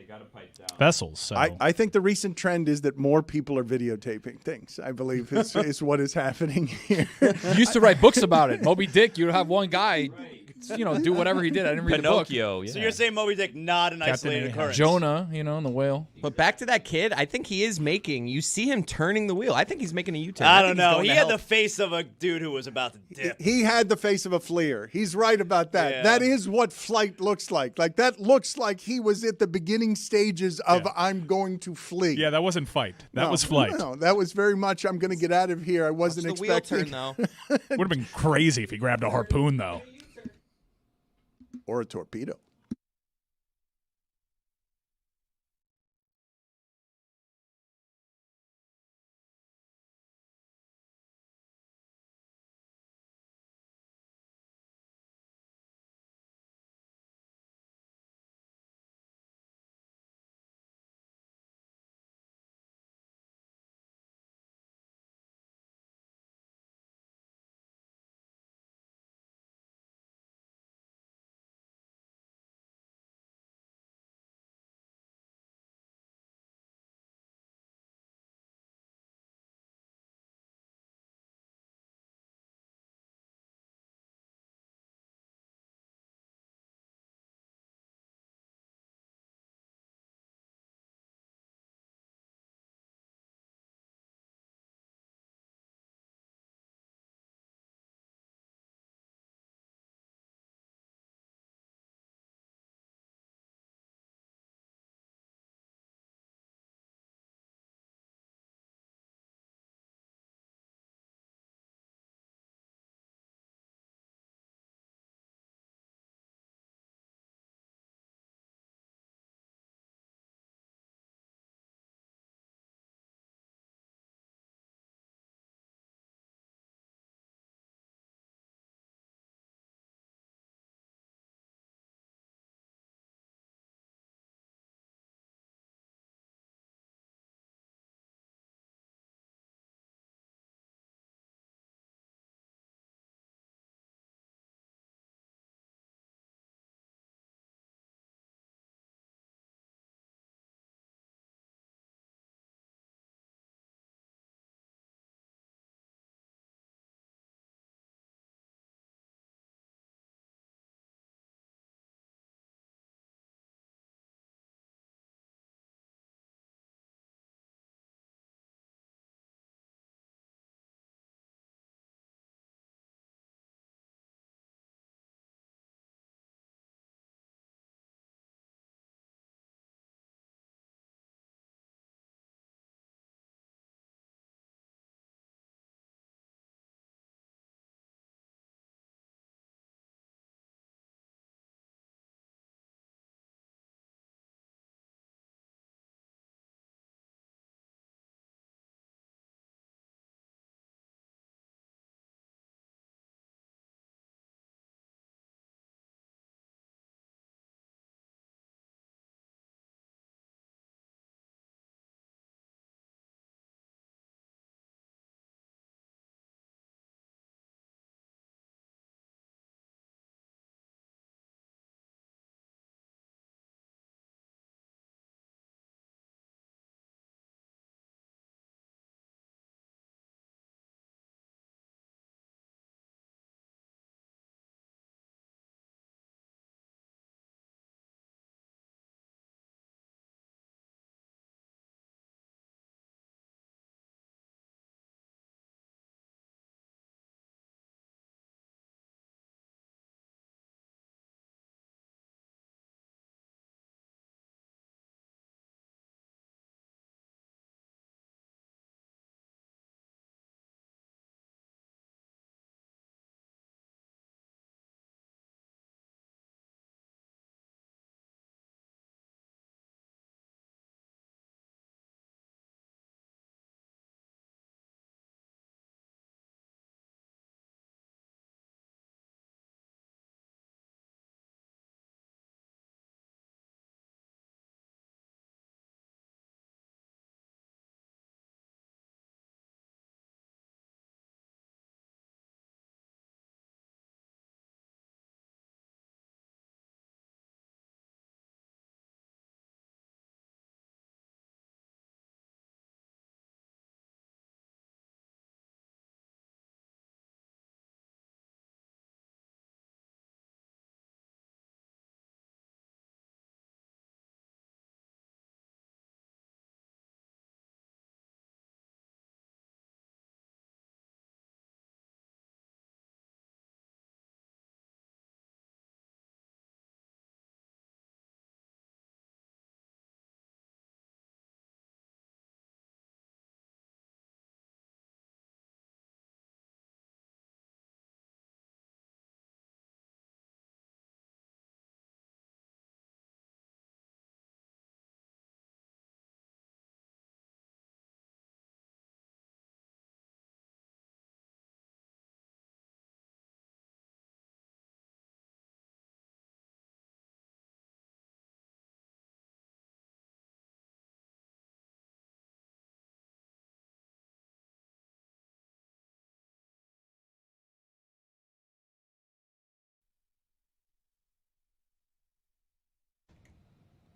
vessels. So I think the recent trend is that more people are videotaping things, I believe, is what is happening here. You used to write books about it. Moby Dick, you'd have one guy, do whatever he did. I didn't read Pinocchio. So you're saying Moby Dick not an isolated Ahab. occurrence? the book. Jonah, and the whale. But back to that kid, I think he is making. You see him turning the wheel. I think he's making a U-turn. I think don't he's know. going He to had help. the face of a dude who was about to dip. He had the face of a fleer. He's right about that. Yeah. That is what flight looks like. Like, that looks like he was at the beginning stages of I'm going to flee. yeah, that wasn't fight. That was flight. No, that was very much I'm going to get out of here. I wasn't It's the wheel expecting. turn, though. Would have been crazy if he grabbed a harpoon, though. Or a torpedo.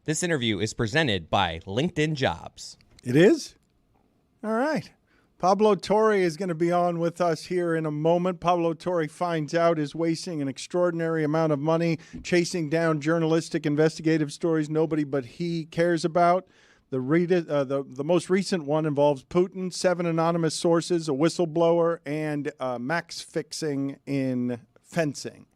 This interview is presented by LinkedIn Jobs. It is? All right. Pablo Torre is going to be on with us here in a moment. Pablo Torre finds out is wasting an extraordinary amount of money chasing down journalistic investigative stories nobody but he cares about. The most recent one involves Putin, 7 anonymous sources, a whistleblower, and max fixing in fencing.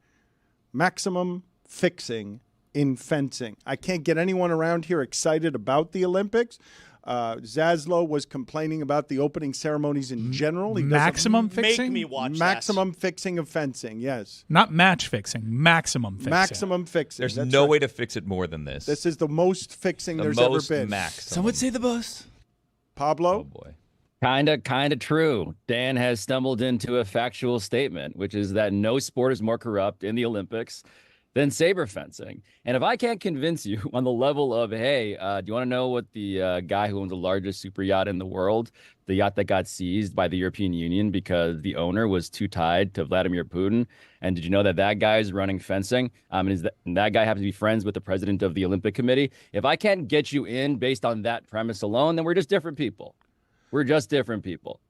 Maximum fixing in fencing. I can't get anyone around here excited about the Olympics. Zaslow was complaining about the opening ceremonies in general. He Maximum fixing? Make me watch maximum fixing of fencing, yes. Not match fixing, maximum fixing. Maximum fixing. There's That's no right. way to fix it more than this. This is the most fixing the there's most ever been. maximum. Some would say the most. Pablo? Oh boy. Kinda true. Dan has stumbled into a factual statement, which is that no sport is more corrupt in the Olympics than saber fencing. And if I can't convince you on the level of, hey, do you want to know what the guy who owns the largest super yacht in the world, the yacht that got seized by the European Union because the owner was too tied to Vladimir Putin, and did you know that that guy is running fencing? And that guy happens to be friends with the president of the Olympic Committee? If I can't get you in based on that premise alone, then we're just different people. We're just different people.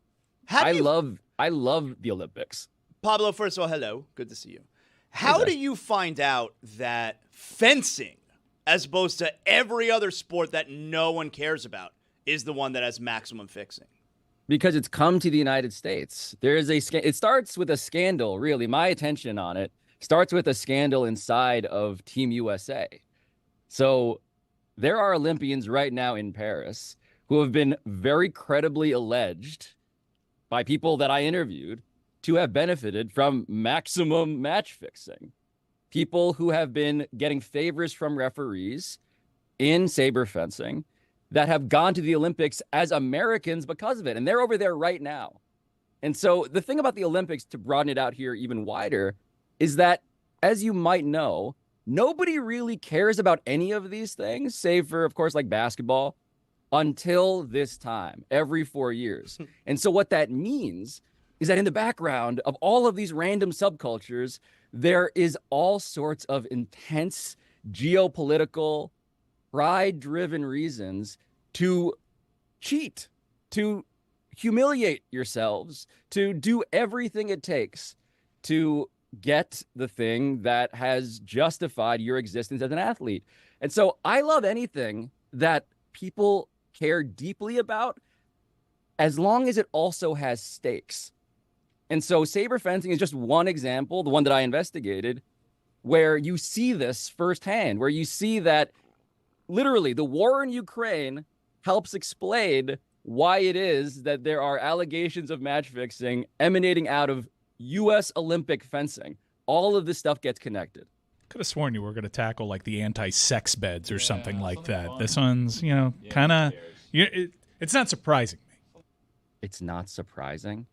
I love the Olympics. Pablo, first of all, hello. Good to see you. How do you find out that fencing, as opposed to every other sport that no one cares about, is the one that has maximum fixing? Because it's come to the United States. It starts with a scandal, really. My attention on it starts with a scandal inside of Team USA. So there are Olympians right now in Paris who have been very credibly alleged by people that I interviewed to have benefited from maximum match fixing. People who have been getting favors from referees in saber fencing that have gone to the Olympics as Americans because of it. And they're over there right now. And so the thing about the Olympics, to broaden it out here even wider, is that, as you might know, nobody really cares about any of these things, save for, of course, like basketball, until this time, every 4 years. And so what that means is that in the background of all of these random subcultures, there is all sorts of intense geopolitical, pride-driven reasons to cheat, to humiliate yourselves, to do everything it takes to get the thing that has justified your existence as an athlete. And so I love anything that people care deeply about, as long as it also has stakes. And so saber fencing is just one example, the one that I investigated, where you see this firsthand, where you see that literally the war in Ukraine helps explain why it is that there are allegations of match fixing emanating out of U.S. Olympic fencing. All of this stuff gets connected. Could have sworn you were going to tackle like the anti-sex beds or something like that. This one's, kind of, it's not surprising me. It's not surprising.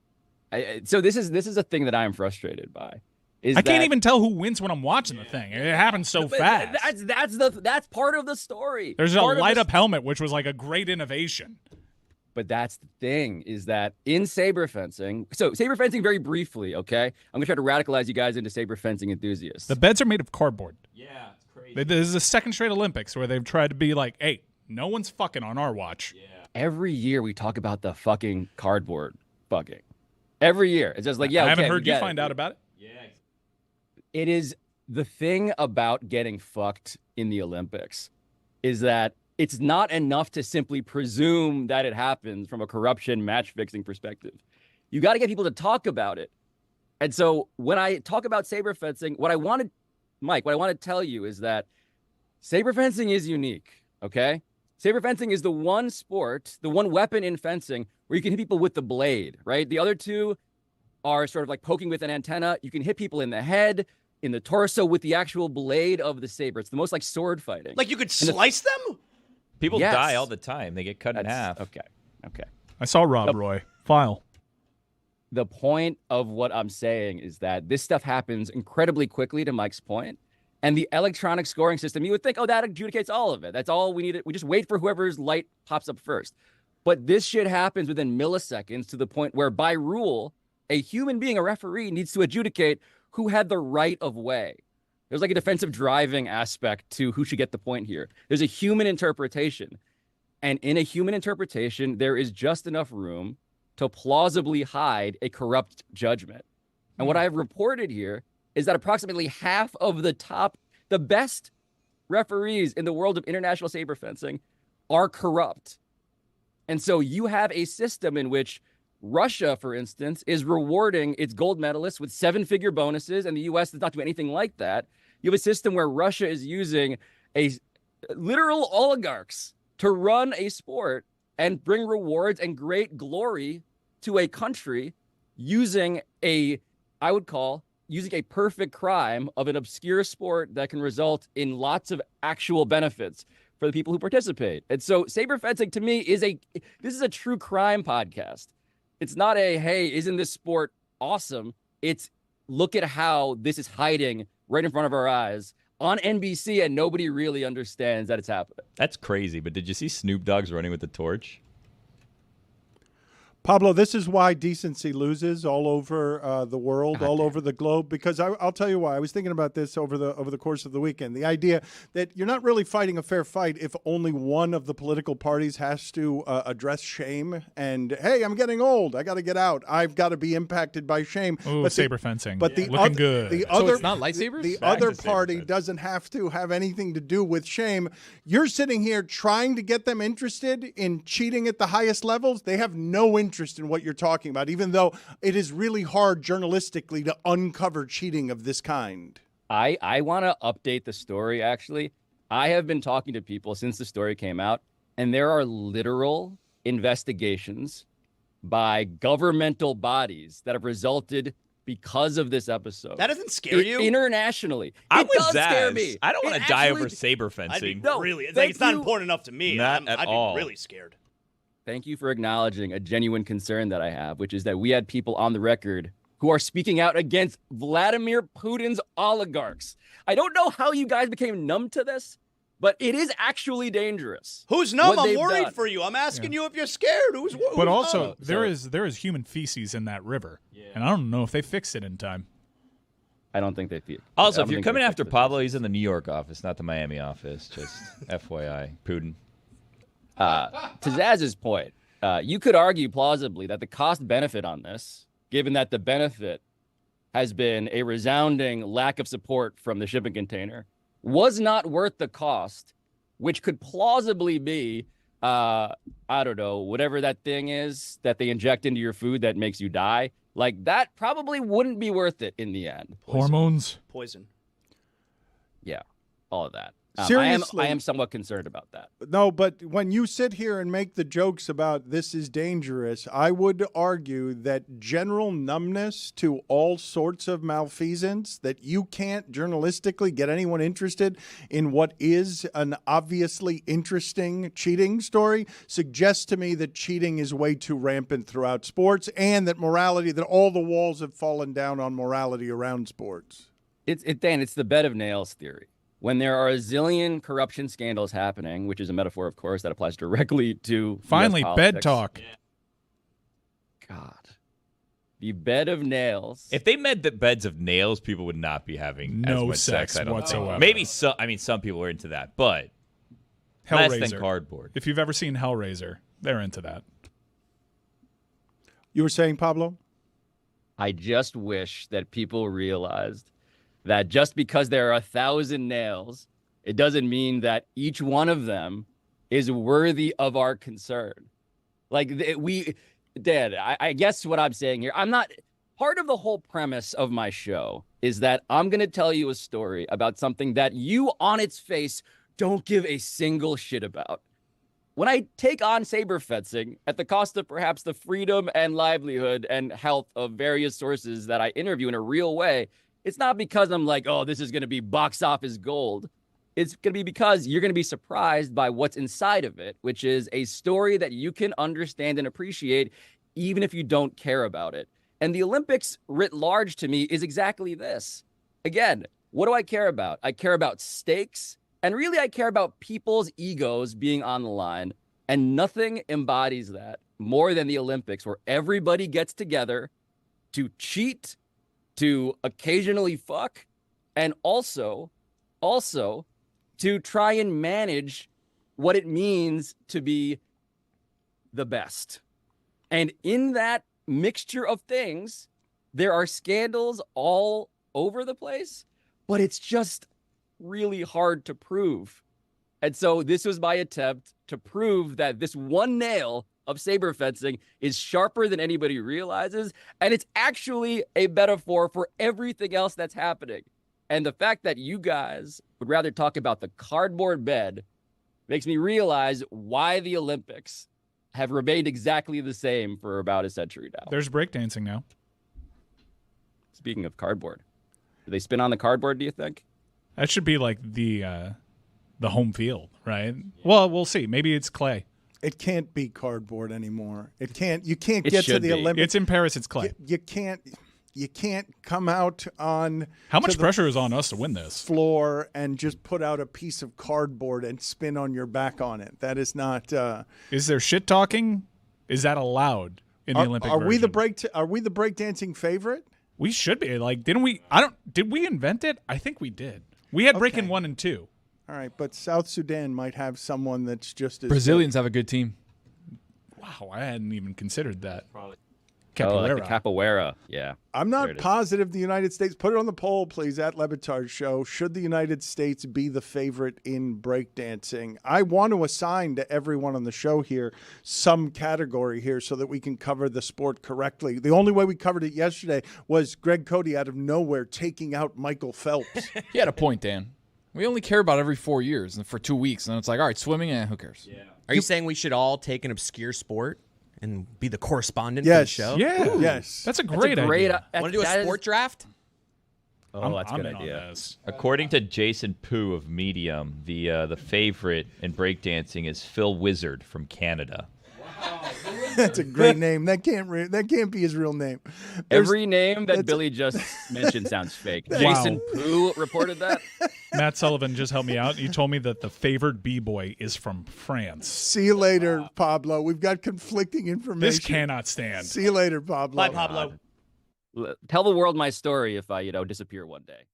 So this is a thing that I'm frustrated by. I can't even tell who wins when I'm watching the thing. It happens so fast. That's part of the story. There's a light-up helmet, which was like a great innovation. But that's the thing, is that in saber fencing, so saber fencing very briefly, okay? I'm going to try to radicalize you guys into saber fencing enthusiasts. The beds are made of cardboard. Yeah, it's crazy. This is the second straight Olympics where they've tried to be like, hey, no one's fucking on our watch. Yeah. Every year we talk about the fucking cardboard fucking. Every year. It's just like, yeah, I haven't okay, heard you find out about it. Yeah. It is the thing about getting fucked in the Olympics is that it's not enough to simply presume that it happens from a corruption match-fixing perspective. You got to get people to talk about it. And so when I talk about saber fencing, what I want to tell you is that saber fencing is unique, okay? Saber fencing is the one sport, the one weapon in fencing where you can hit people with the blade, right? The other two are sort of like poking with an antenna. You can hit people in the head, in the torso with the actual blade of the saber. It's the most like sword fighting. Like you could slice them? People Yes. die all the time. They get cut in half. Okay. I saw Rob Roy. File. The point of what I'm saying is that this stuff happens incredibly quickly, to Mike's point. And the electronic scoring system, you would think, oh, that adjudicates all of it. That's all we need. We just wait for whoever's light pops up first. But this shit happens within milliseconds, to the point where, by rule, a human being, a referee, needs to adjudicate who had the right of way. There's like a defensive driving aspect to who should get the point here. There's a human interpretation. And in a human interpretation, there is just enough room to plausibly hide a corrupt judgment. And what I've reported here is that approximately half of the best referees in the world of international saber fencing are corrupt. And so you have a system in which Russia, for instance, is rewarding its gold medalists with 7-figure bonuses, and the U.S. does not do anything like that. You have a system where Russia is using literal oligarchs to run a sport and bring rewards and great glory to a country using a perfect crime of an obscure sport that can result in lots of actual benefits for the people who participate. And so saber fencing to me is a true crime podcast. It's not hey, isn't this sport awesome? It's look at how this is hiding right in front of our eyes on NBC, and nobody really understands that it's happening. That's crazy. But did you see Snoop Dogg's running with the torch? Pablo, this is why decency loses all over the world, all over the globe, because I'll tell you why. I was thinking about this over the course of the weekend. The idea that you're not really fighting a fair fight if only one of the political parties has to address shame and, hey, I'm getting old. I got to get out. I've got to be impacted by shame. Ooh, saber fencing. But looking good. So it's not lightsabers? The other party doesn't have to have anything to do with shame. You're sitting here trying to get them interested in cheating at the highest levels. They have no interest in what you're talking about, even though it is really hard journalistically to uncover cheating of this kind. I want to update the story, actually. I have been talking to people since the story came out, and there are literal investigations by governmental bodies that have resulted because of this episode. That doesn't scare you? Internationally. It does scare me. I don't want to die over saber I'd fencing. be really. It's not important enough to me. Not at all. I'd be really scared. Thank you for acknowledging a genuine concern that I have, which is that we had people on the record who are speaking out against Vladimir Putin's oligarchs. I don't know how you guys became numb to this, but it is actually dangerous. Who's numb? I'm worried for you. I'm asking you if you're scared. Who's But also, numb? there is human feces in that river, and I don't know if they fixed it in time. I don't think they feel. Also, if you're coming after Pablo, he's in the New York office, not the Miami office. Just FYI, Putin. To Zaz's point, you could argue plausibly that the cost benefit on this, given that the benefit has been a resounding lack of support from the shipping container, was not worth the cost, which could plausibly be, I don't know, whatever that thing is that they inject into your food that makes you die. Like, that probably wouldn't be worth it in the end. Hormones. Poison. Yeah, all of that. Seriously. I am somewhat concerned about that. No, but when you sit here and make the jokes about this is dangerous, I would argue that general numbness to all sorts of malfeasance, that you can't journalistically get anyone interested in what is an obviously interesting cheating story, suggests to me that cheating is way too rampant throughout sports, and that morality, that all the walls have fallen down on morality around sports. Dan, it's the bed of nails theory. When there are a zillion corruption scandals happening, which is a metaphor, of course, that applies directly to Finally, US bed politics. talk. God. The bed of nails. If they meant the beds of nails, people would not be having as No much sex I don't whatsoever. think. Maybe some. I mean, some people are into that, but less than Hellraiser. cardboard. If you've ever seen Hellraiser, they're into that. You were saying, Pablo? I just wish that people realized that just because there are 1,000 nails, it doesn't mean that each one of them is worthy of our concern. Like, Dad, I guess what I'm saying here, part of the whole premise of my show is that I'm going to tell you a story about something that you, on its face, don't give a single shit about. When I take on saber fencing at the cost of perhaps the freedom and livelihood and health of various sources that I interview in a real way, it's not because I'm like, oh, this is going to be box office gold. It's going to be because you're going to be surprised by what's inside of it, which is a story that you can understand and appreciate even if you don't care about it. And the Olympics writ large to me is exactly this. Again, what do I care about? I care about stakes, and really I care about people's egos being on the line, and nothing embodies that more than the Olympics, where everybody gets together to cheat, to occasionally fuck, and also to try and manage what it means to be the best. And in that mixture of things, there are scandals all over the place, but it's just really hard to prove. And so this was my attempt to prove that this one nail of saber fencing is sharper than anybody realizes, and it's actually a metaphor for everything else that's happening. And the fact that you guys would rather talk about the cardboard bed makes me realize why the Olympics have remained exactly the same for about a century now. There's breakdancing now. Speaking of cardboard, do they spin on the cardboard, do you think? That should be like the home field, right? Well, we'll see. Maybe it's clay. It can't be cardboard anymore. It can't. You can't It get to should the be. Olympics. It's in Paris. It's clay. You can't. You can't come out on How much to the pressure is on us to win this? floor and just put out a piece of cardboard and spin on your back on it. That is not. Is there shit talking? Is that allowed in the Olympic Are we the version? Are we the breakdancing favorite? We should be. Like, didn't we? Did we invent it? I think we did. We had breaking 1 and 2. All right, but South Sudan might have someone that's just as Brazilians have a good team. Wow, I hadn't even considered that. Oh, like the Capoeira. capoeira. Yeah. I'm There not it is. positive the United States. Put it on the poll, please, at Le Batard Show. Should the United States be the favorite in breakdancing? I want to assign to everyone on the show here some category here so that we can cover the sport correctly. The only way we covered it yesterday was Greg Cody out of nowhere taking out Michael Phelps. He had a point, Dan. We only care about every 4 years and for 2 weeks, and then it's like, all right, swimming, who cares? Yeah. Are you saying we should all take an obscure sport and be the correspondent for Yes. the show? Yeah. Yes. That's a great idea. Want to do a sport draft? Oh, that's a I'm good in on idea. this. According to Jason Poo of Medium, the favorite in breakdancing is Phil Wizard from Canada. That's a great name. That can't be his real name. Every name that Billy just mentioned sounds fake. Jason Poo reported that. Matt Sullivan just helped me out. He told me that the favored B-boy is from France. See you later, Pablo. We've got conflicting information. This cannot stand. See you later, Pablo. Bye, Pablo. Tell the world my story if I, disappear one day.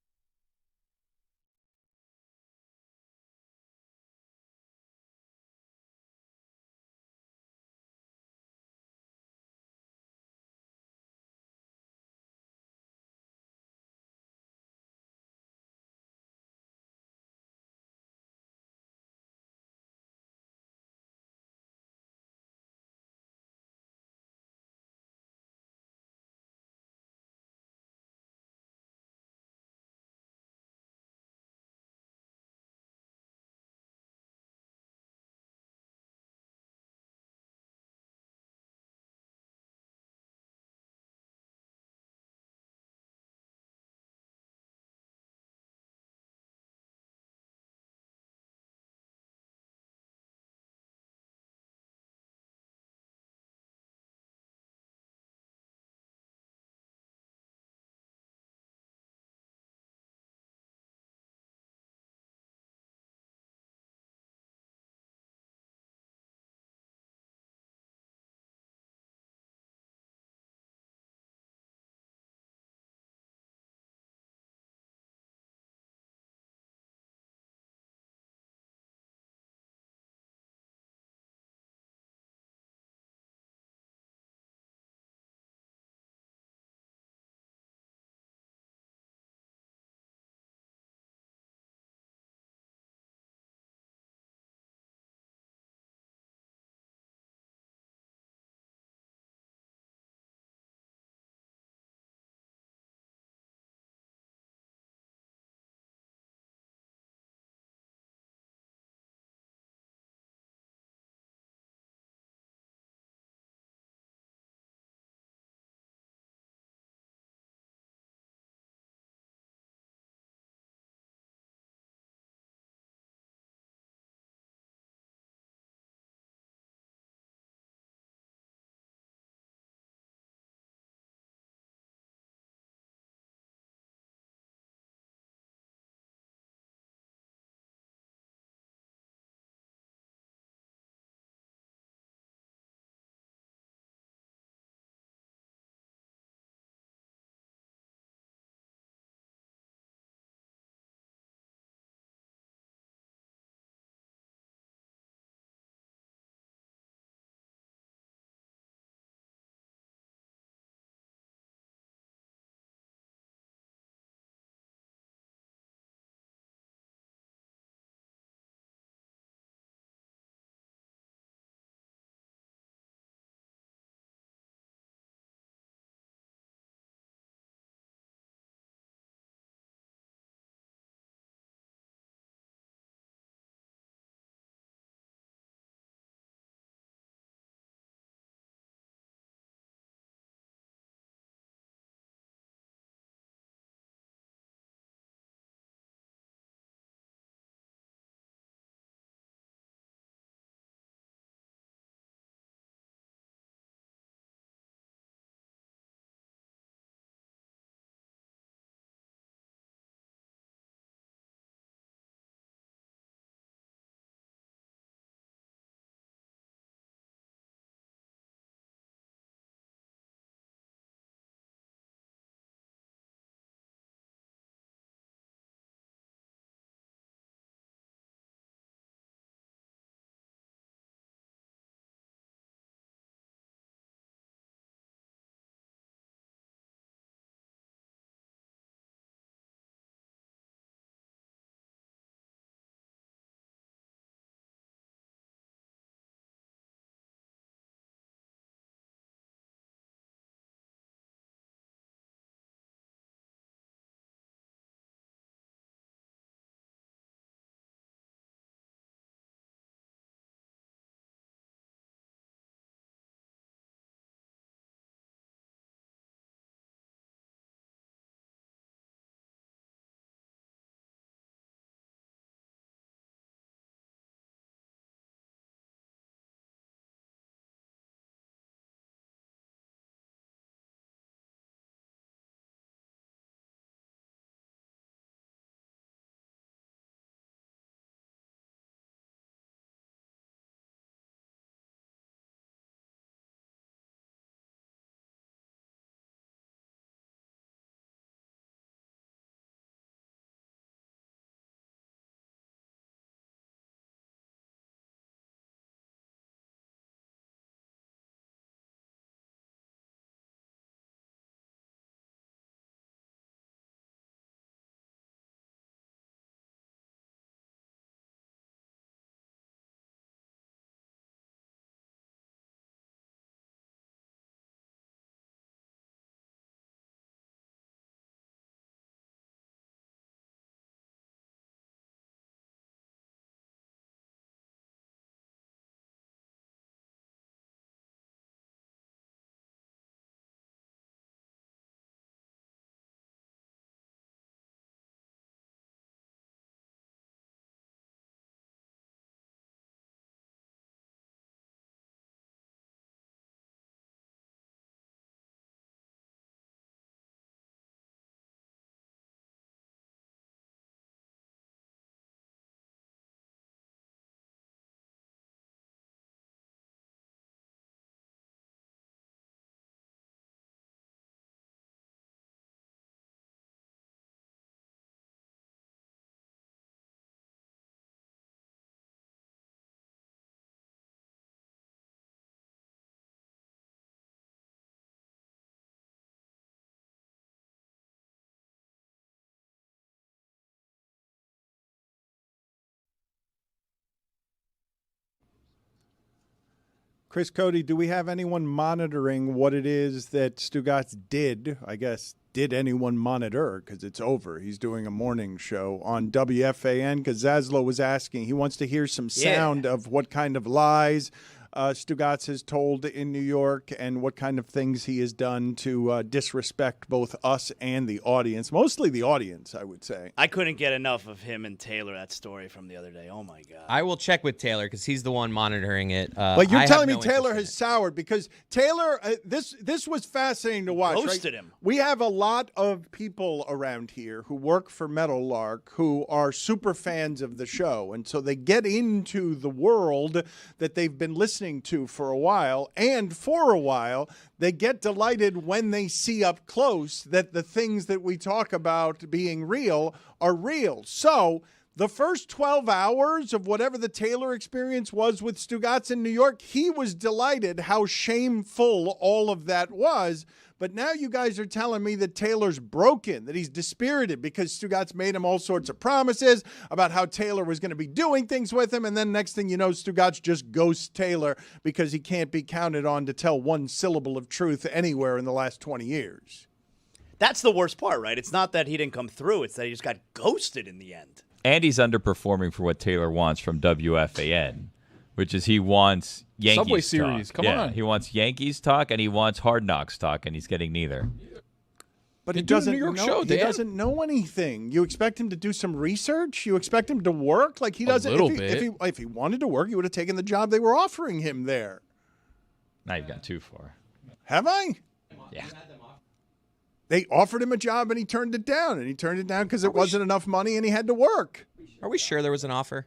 Chris Cody, do we have anyone monitoring what it is that Stugotz did? I guess, did anyone monitor? Because it's over. He's doing a morning show on WFAN because Zaslow was asking. He wants to hear some sound of what kind of lies Stugotz has told in New York and what kind of things he has done to disrespect both us and the audience. Mostly the audience, I would say. I couldn't get enough of him and Taylor, that story from the other day. Oh, my God. I will check with Taylor because he's the one monitoring it. But you're I telling me have no Taylor interest in has it. soured because Taylor, this was fascinating to watch. Ghosted right? him. We have a lot of people around here who work for Meadowlark who are super fans of the show. And so they get into the world that they've been listening to for a while. And for a while, they get delighted when they see up close that the things that we talk about being real are real. So the first 12 hours of whatever the Taylor experience was with Stugotz in New York, he was delighted how shameful all of that was. But now you guys are telling me that Taylor's broken, that he's dispirited because Stugotz made him all sorts of promises about how Taylor was going to be doing things with him. And then next thing you know, Stugotz just ghosts Taylor because he can't be counted on to tell one syllable of truth anywhere in the last 20 years. That's the worst part, right? It's not that he didn't come through. It's that he just got ghosted in the end. And he's underperforming for what Taylor wants from WFAN, which is he wants Yankees Subway talk. Series, come on. He wants Yankees talk and he wants Hard Knocks talk, and he's getting neither. But They he do a doesn't New York know. show, He Dan. doesn't know anything. You expect him to do some research? You expect him to work? Like he doesn't. little If he wanted to work, he would have taken the job they were offering him there. Now you've got too far. Have I? Yeah. They offered him a job and he turned it down. And he turned it down because it wasn't enough money and he had to work. Are we sure there was an offer?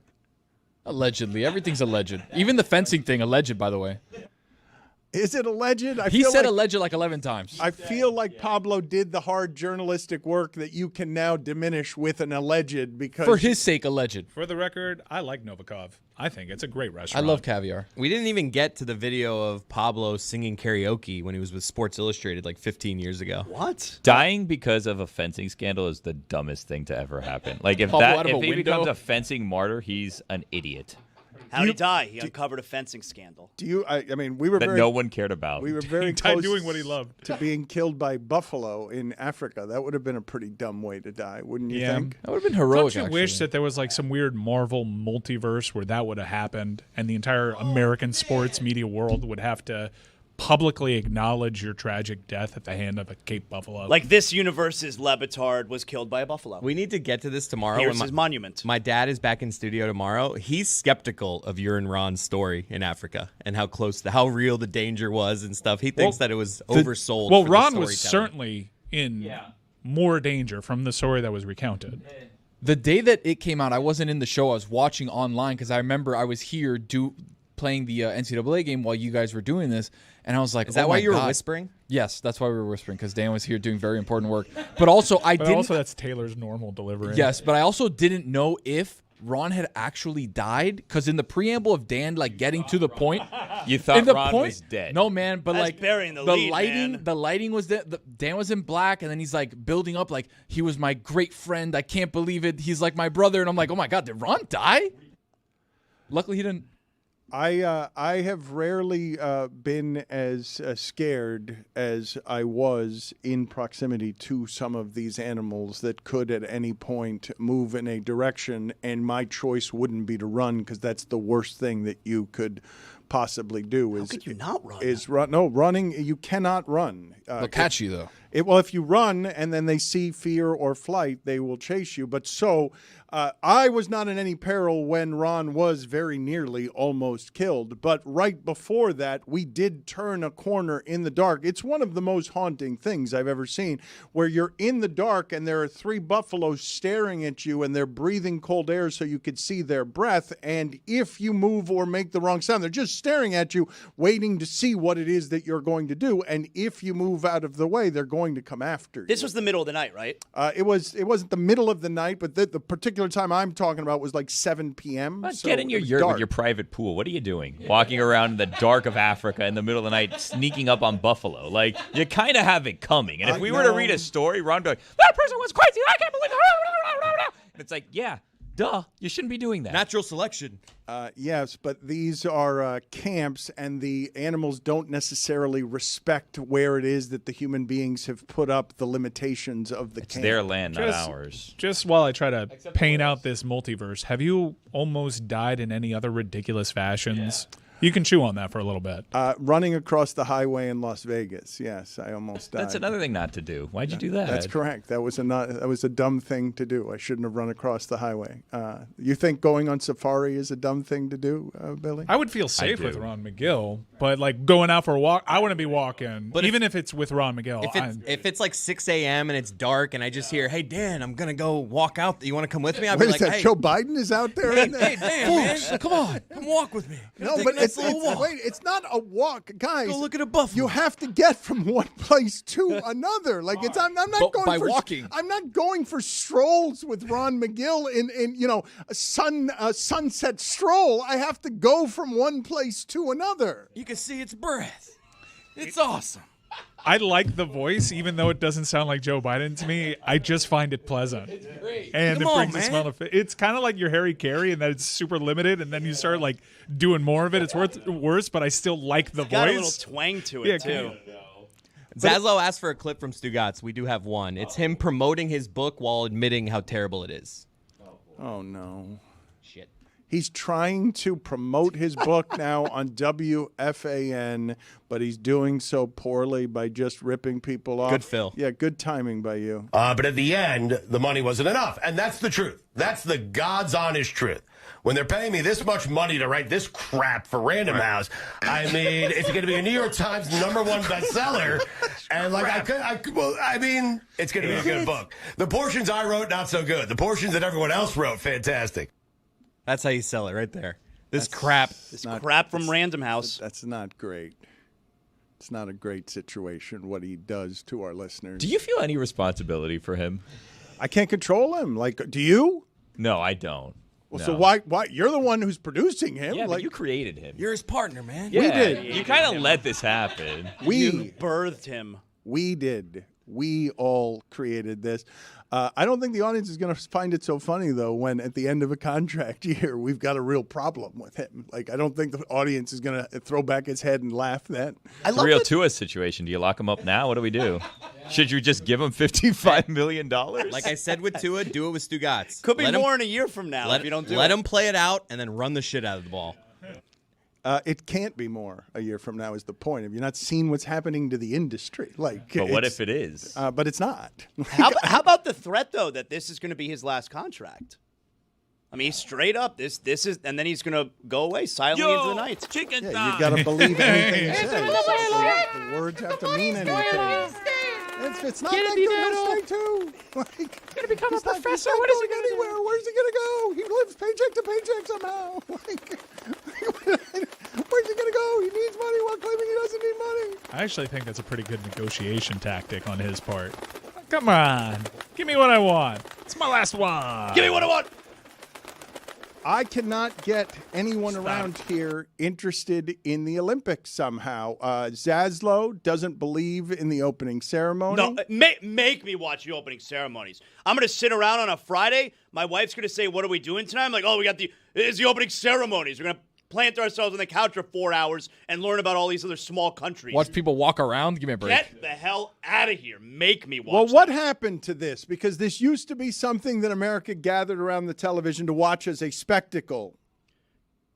Allegedly. Everything's alleged. Even the fencing thing, alleged, by the way. Is it alleged? He said alleged like 11 times. I feel like Pablo did the hard journalistic work that you can now diminish with an alleged because For his sake, alleged. For the record, I like Novikov. I think it's a great I restaurant. love caviar. We didn't even get to the video of Pablo singing karaoke when he was with Sports Illustrated like 15 years ago. What? Dying because of a fencing scandal is the dumbest thing to ever happen. Like if Pablo out of a he window? becomes a fencing martyr, he's an idiot How'd he die? He uncovered a fencing scandal. Do you? I mean, we were that very no one cared about. we were very died close doing what he loved. to being killed by buffalo in Africa. That would have been a pretty dumb way to die, wouldn't you Yeah. think? That would have been heroic, Don't you wish that there was like some weird Marvel multiverse where that would have happened and the entire American sports media world would have to publicly acknowledge your tragic death at the hand of a Cape Buffalo? Like this universe's Le Batard was killed by a buffalo. We need to get to this tomorrow. Here's when his monument. My dad is back in studio tomorrow. He's skeptical of your and Ron's story in Africa and how how real the danger was and stuff. He thinks that it was oversold. Well, for Ron the was storytelling. certainly in more danger from the story that was recounted. The day that it came out, I wasn't in the show. I was watching online because I remember I was here playing the NCAA game while you guys were doing this, and I was like, Is that oh why my you were God. whispering? Yes, that's why we were whispering, because Dan was here doing very important work. But also, That's Taylor's normal delivery. Yes, but I also didn't know if Ron had actually died, because in the preamble of Dan like getting to the point, You thought in the Ron point, was dead. No, man, but That's like burying the lead, lighting, man. the lighting was Dan was in black, and then he's like building up like he was my great friend. I can't believe it. He's like my brother, and I'm like, oh my God, did Ron die? Luckily, he didn't. I have rarely been as scared as I was in proximity to some of these animals that could at any point move in a direction, and my choice wouldn't be to run because that's the worst thing that you could possibly do. How could you not run? Is run? No, running. You cannot run. They'll catch you though. Well, if you run and then they see fear or flight, they will chase you. But I was not in any peril when Ron was very nearly almost killed. But right before that, we did turn a corner in the dark. It's one of the most haunting things I've ever seen, where you're in the dark and there are 3 buffaloes staring at you and they're breathing cold air so you could see their breath. And if you move or make the wrong sound, they're just staring at you, waiting to see what it is that you're going to do. And if you move out of the way, they're going to come after you. This was the middle of the night, right? It wasn't the middle of the night, but the particular time I'm talking about was like 7 p.m. So Get in your it was yurt dark. with your private pool. What are you doing? Walking around in the dark of Africa in the middle of the night, sneaking up on buffalo. Like, you kind of have it coming. And if we were to read a story, Ron would be like, that person was crazy. I can't believe it. And it's like, yeah, Duh. You shouldn't be doing that. Natural selection. Yes, but these are camps, and the animals don't necessarily respect where it is that the human beings have put up the limitations of the It's camp. their land, not ours. Just while I try to paint out this multiverse, have you almost died in any other ridiculous fashions? You can chew on that for a little bit. Running across the highway in Las Vegas. Yes, I almost died. That's another thing not to do. Why'd you do that? That's correct. That was a dumb thing to do. I shouldn't have run across the highway. You think going on safari is a dumb thing to do, Billy? I would feel safe with do. Ron McGill, but like going out for a walk, I want to be walking. But even if it's with Ron McGill. If it's like 6 a.m. and it's dark and I just hear, hey, Dan, I'm going to go walk out. You want to come with me? I'll Wait, be is like, that hey, Joe Biden is out there? hey, Dan, man, come on. Come walk with me. No, Take but a nice little walk. wait, it's not a walk, guys. Go look at a buffalo. You have to get from one place to another. Like I'm not going by for walking. I'm not going for strolls with Ron McGill in a sunset stroll. I have to go from one place to another. You can see its breath. It's awesome. I like the voice, even though it doesn't sound like Joe Biden to me. I just find it pleasant. It's great. And Come it on, brings a man. smell of it. It's kind of like your Harry Carey in that it's super limited, and then you start like doing more of it. It's worse, but I still like the Got a little voice. twang to it, Yeah, too. Zaslow asked for a clip from Stugotz. We do have one. It's him promoting his book while admitting how terrible it is. Oh no. Shit. He's trying to promote his book now on WFAN, but he's doing so poorly by just ripping people off. Good Phil. Yeah, good timing by you. But at the end, the money wasn't enough. And that's the truth. That's the God's honest truth. When they're paying me this much money to write this crap for Random House, I mean, it's going to be a New York Times #1 bestseller. And like, it's going to be a good book. The portions I wrote, not so good. The portions that everyone else wrote, fantastic. That's how you sell it right there. This crap. Crap from Random House. That's not great. It's not a great situation, what he does to our listeners. Do you feel any responsibility for him? I can't control him. Like, do you? No, I don't. Well, No. so why? You're the one who's producing him. Yeah, but like, you created him. You're his partner, man. Yeah, did. You kind of let this happen. You birthed him. We did. We all created this. I don't think the audience is going to find it so funny, though, when at the end of a contract year, we've got a real problem with him. Like, I don't think the audience is going to throw back its head and laugh then. It's a real Tua situation. Do you lock him up now? What do we do? Should you just give him $55 million? Like I said with Tua, do it with Stugotz. Could be Let him- more in a year from now if you don't do it. Let him play it out and then run the shit out of the ball. It can't be more a year from now is the point. Have you not seen what's happening to the industry? Like, But what it's- if it is? But it's not. How about the threat, though, that this is going to be his last contract? I mean, straight up, this is, and then he's going to go away silently into the night. Chicken Yeah, you got to believe anything he says. The words have to mean anything. It's not like you'll stay too. Like, Gonna become a professor. He's not What is he going gonna anywhere. Where's he going to go? He lives paycheck to paycheck somehow. Where's he going to go? He needs money while claiming he doesn't need money. I actually think that's a pretty good negotiation tactic on his part. Come on, give me what I want. It's my last one. Give me what I want. I cannot get anyone around here interested in the Olympics somehow. Zaslow doesn't believe in the opening ceremony. No, make me watch the opening ceremonies. I'm going to sit around on a Friday. My wife's going to say, what are we doing tonight? I'm like, it's the opening ceremonies. We're going to plant ourselves on the couch for 4 hours and learn about all these other small countries. Watch people walk around. Give me a break. Get the hell out of here. Make me watch Well, what that. happened to this? Because this used to be something that America gathered around the television to watch as a spectacle.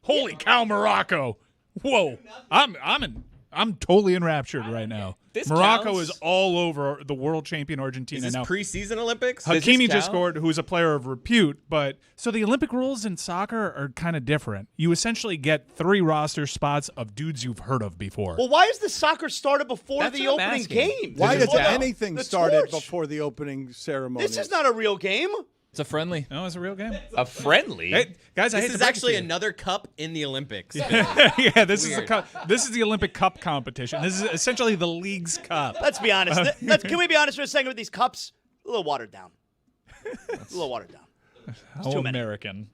Holy cow, Morocco! Whoa, I'm totally enraptured right now. This Morocco counts. is all over the world champion Argentina Is this now. preseason Olympics? Hakimi just scored, who's a player of repute. But so the Olympic rules in soccer are kind of different. You essentially get 3 roster spots of dudes you've heard of before. Well, why is the soccer started before That's the what I'm opening asking. game? Why This does is anything the started torch. before the opening ceremony? This is not a real game. It's a friendly. No, it's a real game. A friendly? Hey, guys, I hate This to is break it actually to you. another cup in the Olympics. Yeah, this is Weird. this is the Olympic Cup competition. This is essentially the league's cup. Let's be honest. Can we be honest for a second with these cups? A little watered down. A little watered down. How too many. American.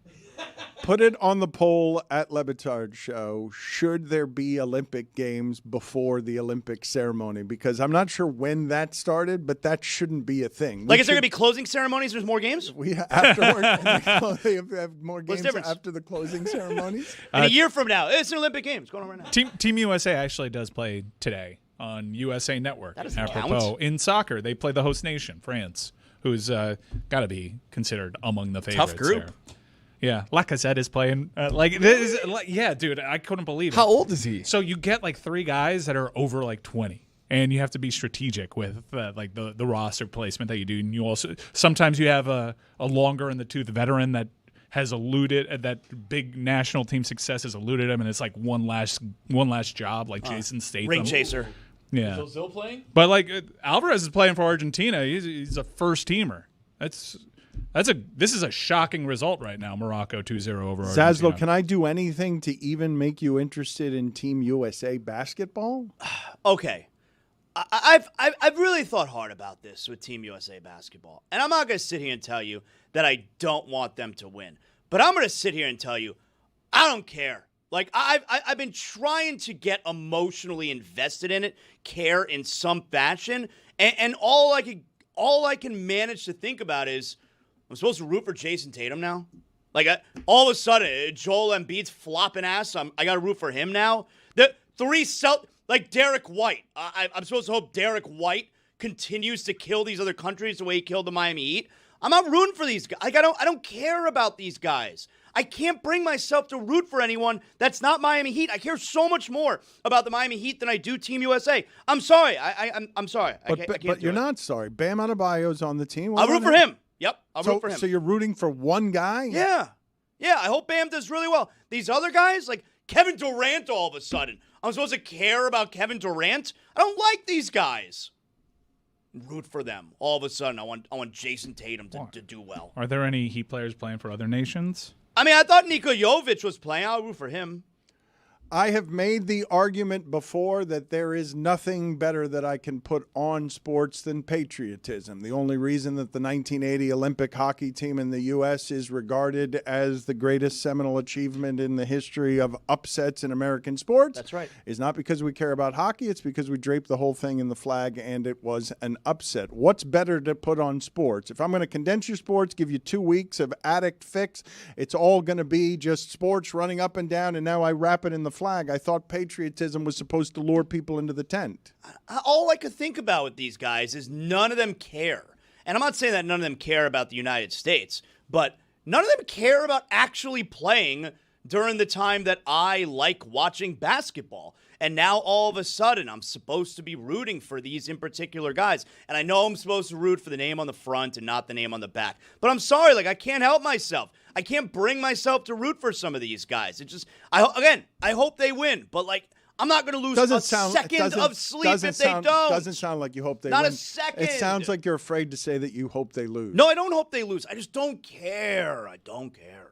Put it on the poll at Le Batard Show. Should there be Olympic Games before the Olympic ceremony? Because I'm not sure when that started, but that shouldn't be a thing. Like, is there going to be closing ceremonies? There's more games? We afterward, they have more games difference? after the closing ceremonies. In a year from now, it's an Olympic Games. What's going on right now? Team USA actually does play today on USA Network. That doesn't apropos. count. In soccer, they play the host nation, France, who's got to be considered among the favorites. Tough group. There. Yeah, Lacazette is playing. Yeah, dude, I couldn't believe it. How old is he? So you get like 3 guys that are over like 20, and you have to be strategic with like the roster placement that you do. And you also sometimes you have a longer in the tooth veteran that has eluded that big national team success has eluded him, and it's like one last job, like Jason Statham. Ring chaser. Yeah, Is Ozil playing? but like Alvarez is playing for Argentina. He's a first teamer. This is a shocking result right now. Morocco 2-0 over Argentina. Zaslow, can I do anything to even make you interested in Team USA basketball? Okay. I've really thought hard about this with Team USA basketball. And I'm not going to sit here and tell you that I don't want them to win. But I'm going to sit here and tell you, I don't care. Like, I've been trying to get emotionally invested in it, care in some fashion, and all I can manage to think about is, I'm supposed to root for Jason Tatum now? Like, all of a sudden, Joel Embiid's flopping ass. I got to root for him now? Like Derek White. I'm supposed to hope Derek White continues to kill these other countries the way he killed the Miami Heat. I'm not rooting for these guys. Like, I don't care about these guys. I can't bring myself to root for anyone that's not Miami Heat. I care so much more about the Miami Heat than I do Team USA. I'm sorry. I'm sorry. But you're not sorry. Bam Adebayo's on the team. I'll root for him. Yep, I'll root for him. So you're rooting for one guy? Yeah. I hope Bam does really well. These other guys, like Kevin Durant all of a sudden. I'm supposed to care about Kevin Durant? I don't like these guys. Root for them. All of a sudden, I want Jason Tatum to do well. Are there any Heat players playing for other nations? I mean, I thought Nikola Jovic was playing. I'll root for him. I have made the argument before that there is nothing better that I can put on sports than patriotism. The only reason that the 1980 Olympic hockey team in the U.S. is regarded as the greatest seminal achievement in the history of upsets in American sports is not because we care about hockey. It's because we draped the whole thing in the flag, and it was an upset. What's better to put on sports? If I'm going to condense your sports, give you 2 weeks of addict fix, it's all going to be just sports running up and down, and now I wrap it in the flag. I thought patriotism was supposed to lure people into the tent. All I could think about with these guys is none of them care. And I'm not saying that none of them care about the United States, but none of them care about actually playing during the time that I like watching basketball. And now all of a sudden I'm supposed to be rooting for these in particular guys. And I know I'm supposed to root for the name on the front and not the name on the back. But I'm sorry, like I can't help myself. I can't bring myself to root for some of these guys. It just, I hope they win. But like, I'm not going to lose second of sleep if they don't. Doesn't sound like you hope they win. Not a second. It sounds like you're afraid to say that you hope they lose. No, I don't hope they lose. I just don't care. I don't care.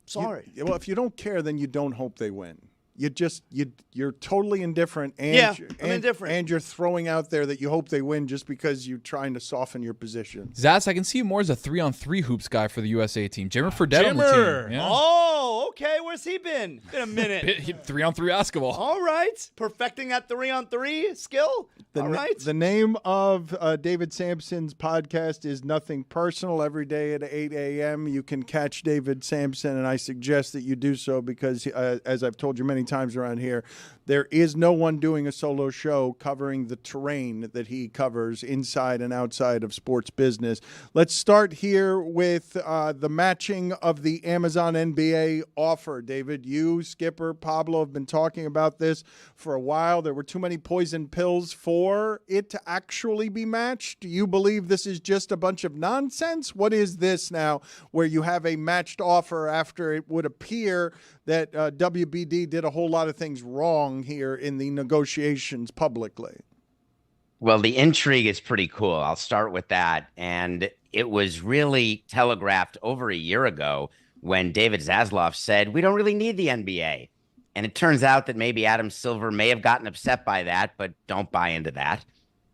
Sorry. Well, if you don't care, then you don't hope they win. You're totally indifferent, and I'm indifferent. And you're throwing out there that you hope they win just because you're trying to soften your position. Zaz, I can see you more as a 3-on-3 hoops guy for the USA team. Jimmer Fredette on the team. Yeah. Oh, okay. Where's he been? Been a minute. 3-on-3 basketball. All right. Perfecting that 3-on-3 skill. All right. The name of David Sampson's podcast is Nothing Personal. Every day at 8 a.m. you can catch David Sampson, and I suggest that you do so because, as I've told you many times around here, there is no one doing a solo show covering the terrain that he covers inside and outside of sports business. Let's start here with the matching of the Amazon NBA offer. David, you, Skipper, Pablo have been talking about this for a while. There were too many poison pills for it to actually be matched. Do you believe this is just a bunch of nonsense? What is this now where you have a matched offer after it would appear that WBD did a whole lot of things wrong here in the negotiations publicly? Well, the intrigue is pretty cool. I'll start with that. And it was really telegraphed over a year ago when David Zaslav said, we don't really need the NBA. And it turns out that maybe Adam Silver may have gotten upset by that, but don't buy into that.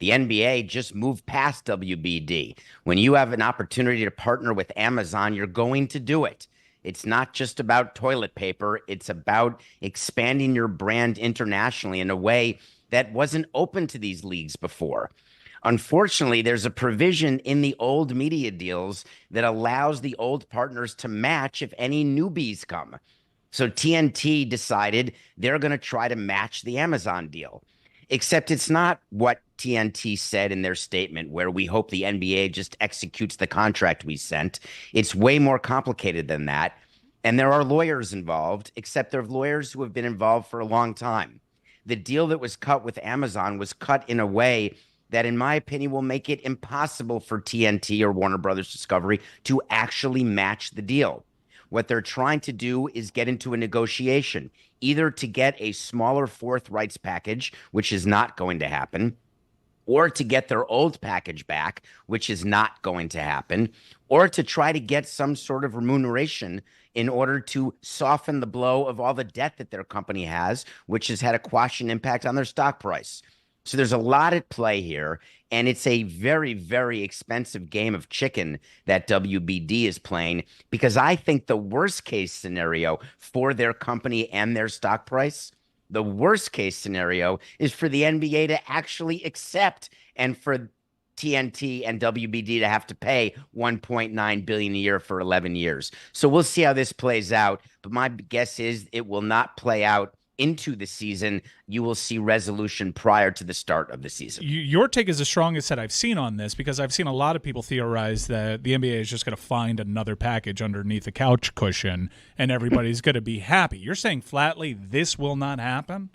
The NBA just moved past WBD. When you have an opportunity to partner with Amazon, you're going to do it. It's not just about toilet paper. It's about expanding your brand internationally in a way that wasn't open to these leagues before. Unfortunately, there's a provision in the old media deals that allows the old partners to match if any newbies come. So TNT decided they're going to try to match the Amazon deal. Except it's not what TNT said in their statement, where we hope the NBA just executes the contract we sent. It's way more complicated than that. And there are lawyers involved, except they're lawyers who have been involved for a long time. The deal that was cut with Amazon was cut in a way that, in my opinion, will make it impossible for TNT or Warner Brothers Discovery to actually match the deal. What they're trying to do is get into a negotiation, either to get a smaller fourth rights package, which is not going to happen, or to get their old package back, which is not going to happen, or to try to get some sort of remuneration in order to soften the blow of all the debt that their company has, which has had a quashing impact on their stock price. So there's a lot at play here, and it's a very, very expensive game of chicken that WBD is playing, because I think the worst case scenario for their company and their stock price, the worst case scenario is for the NBA to actually accept and for TNT and WBD to have to pay $1.9 billion a year for 11 years. So we'll see how this plays out, but my guess is it will not play out into the season. You will see resolution prior to the start of the season. Your take is the strongest that I've seen on this, because I've seen a lot of people theorize that the NBA is just going to find another package underneath the couch cushion and everybody's going to be happy. You're saying flatly this will not happen?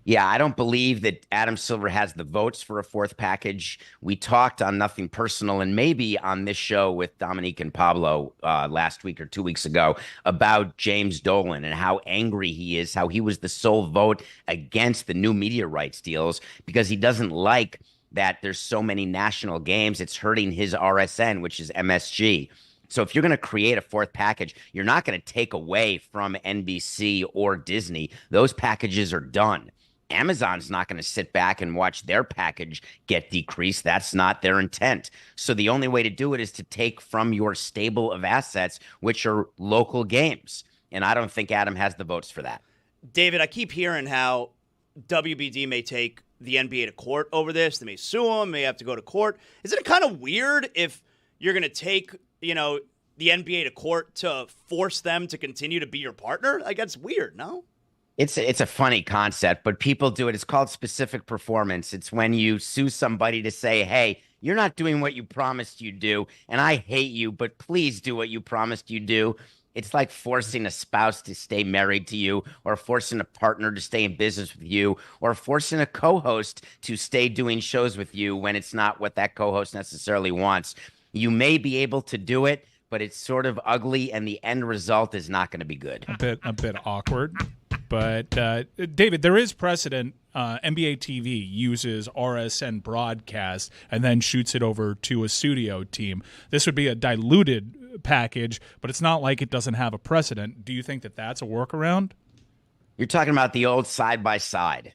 Yeah, I don't believe that Adam Silver has the votes for a fourth package. We talked on Nothing Personal and maybe on this show with Dominique and Pablo last week or 2 weeks ago about James Dolan and how angry he is, how he was the sole vote against the new media rights deals because he doesn't like that there's so many national games. It's hurting his RSN, which is MSG. So if you're going to create a fourth package, you're not going to take away from NBC or Disney. Those packages are done. Amazon's not going to sit back and watch their package get decreased. That's not their intent. So the only way to do it is to take from your stable of assets, which are local games. And I don't think Adam has the votes for that. David, I keep hearing how WBD may take the NBA to court over this. They may sue them, may have to go to court. Isn't it kind of weird if you're going to take, the NBA to court to force them to continue to be your partner? Like, that's weird, no? It's a funny concept, but people do it. It's called specific performance. It's when you sue somebody to say, hey, you're not doing what you promised you do, and I hate you, but please do what you promised you do. It's like forcing a spouse to stay married to you, or forcing a partner to stay in business with you, or forcing a co-host to stay doing shows with you when it's not what that co-host necessarily wants. You may be able to do it, but it's sort of ugly, and the end result is not going to be good. A bit awkward. But, David, there is precedent. NBA TV uses RSN broadcast and then shoots it over to a studio team. This would be a diluted package, but it's not like it doesn't have a precedent. Do you think that that's a workaround? You're talking about the old side-by-side.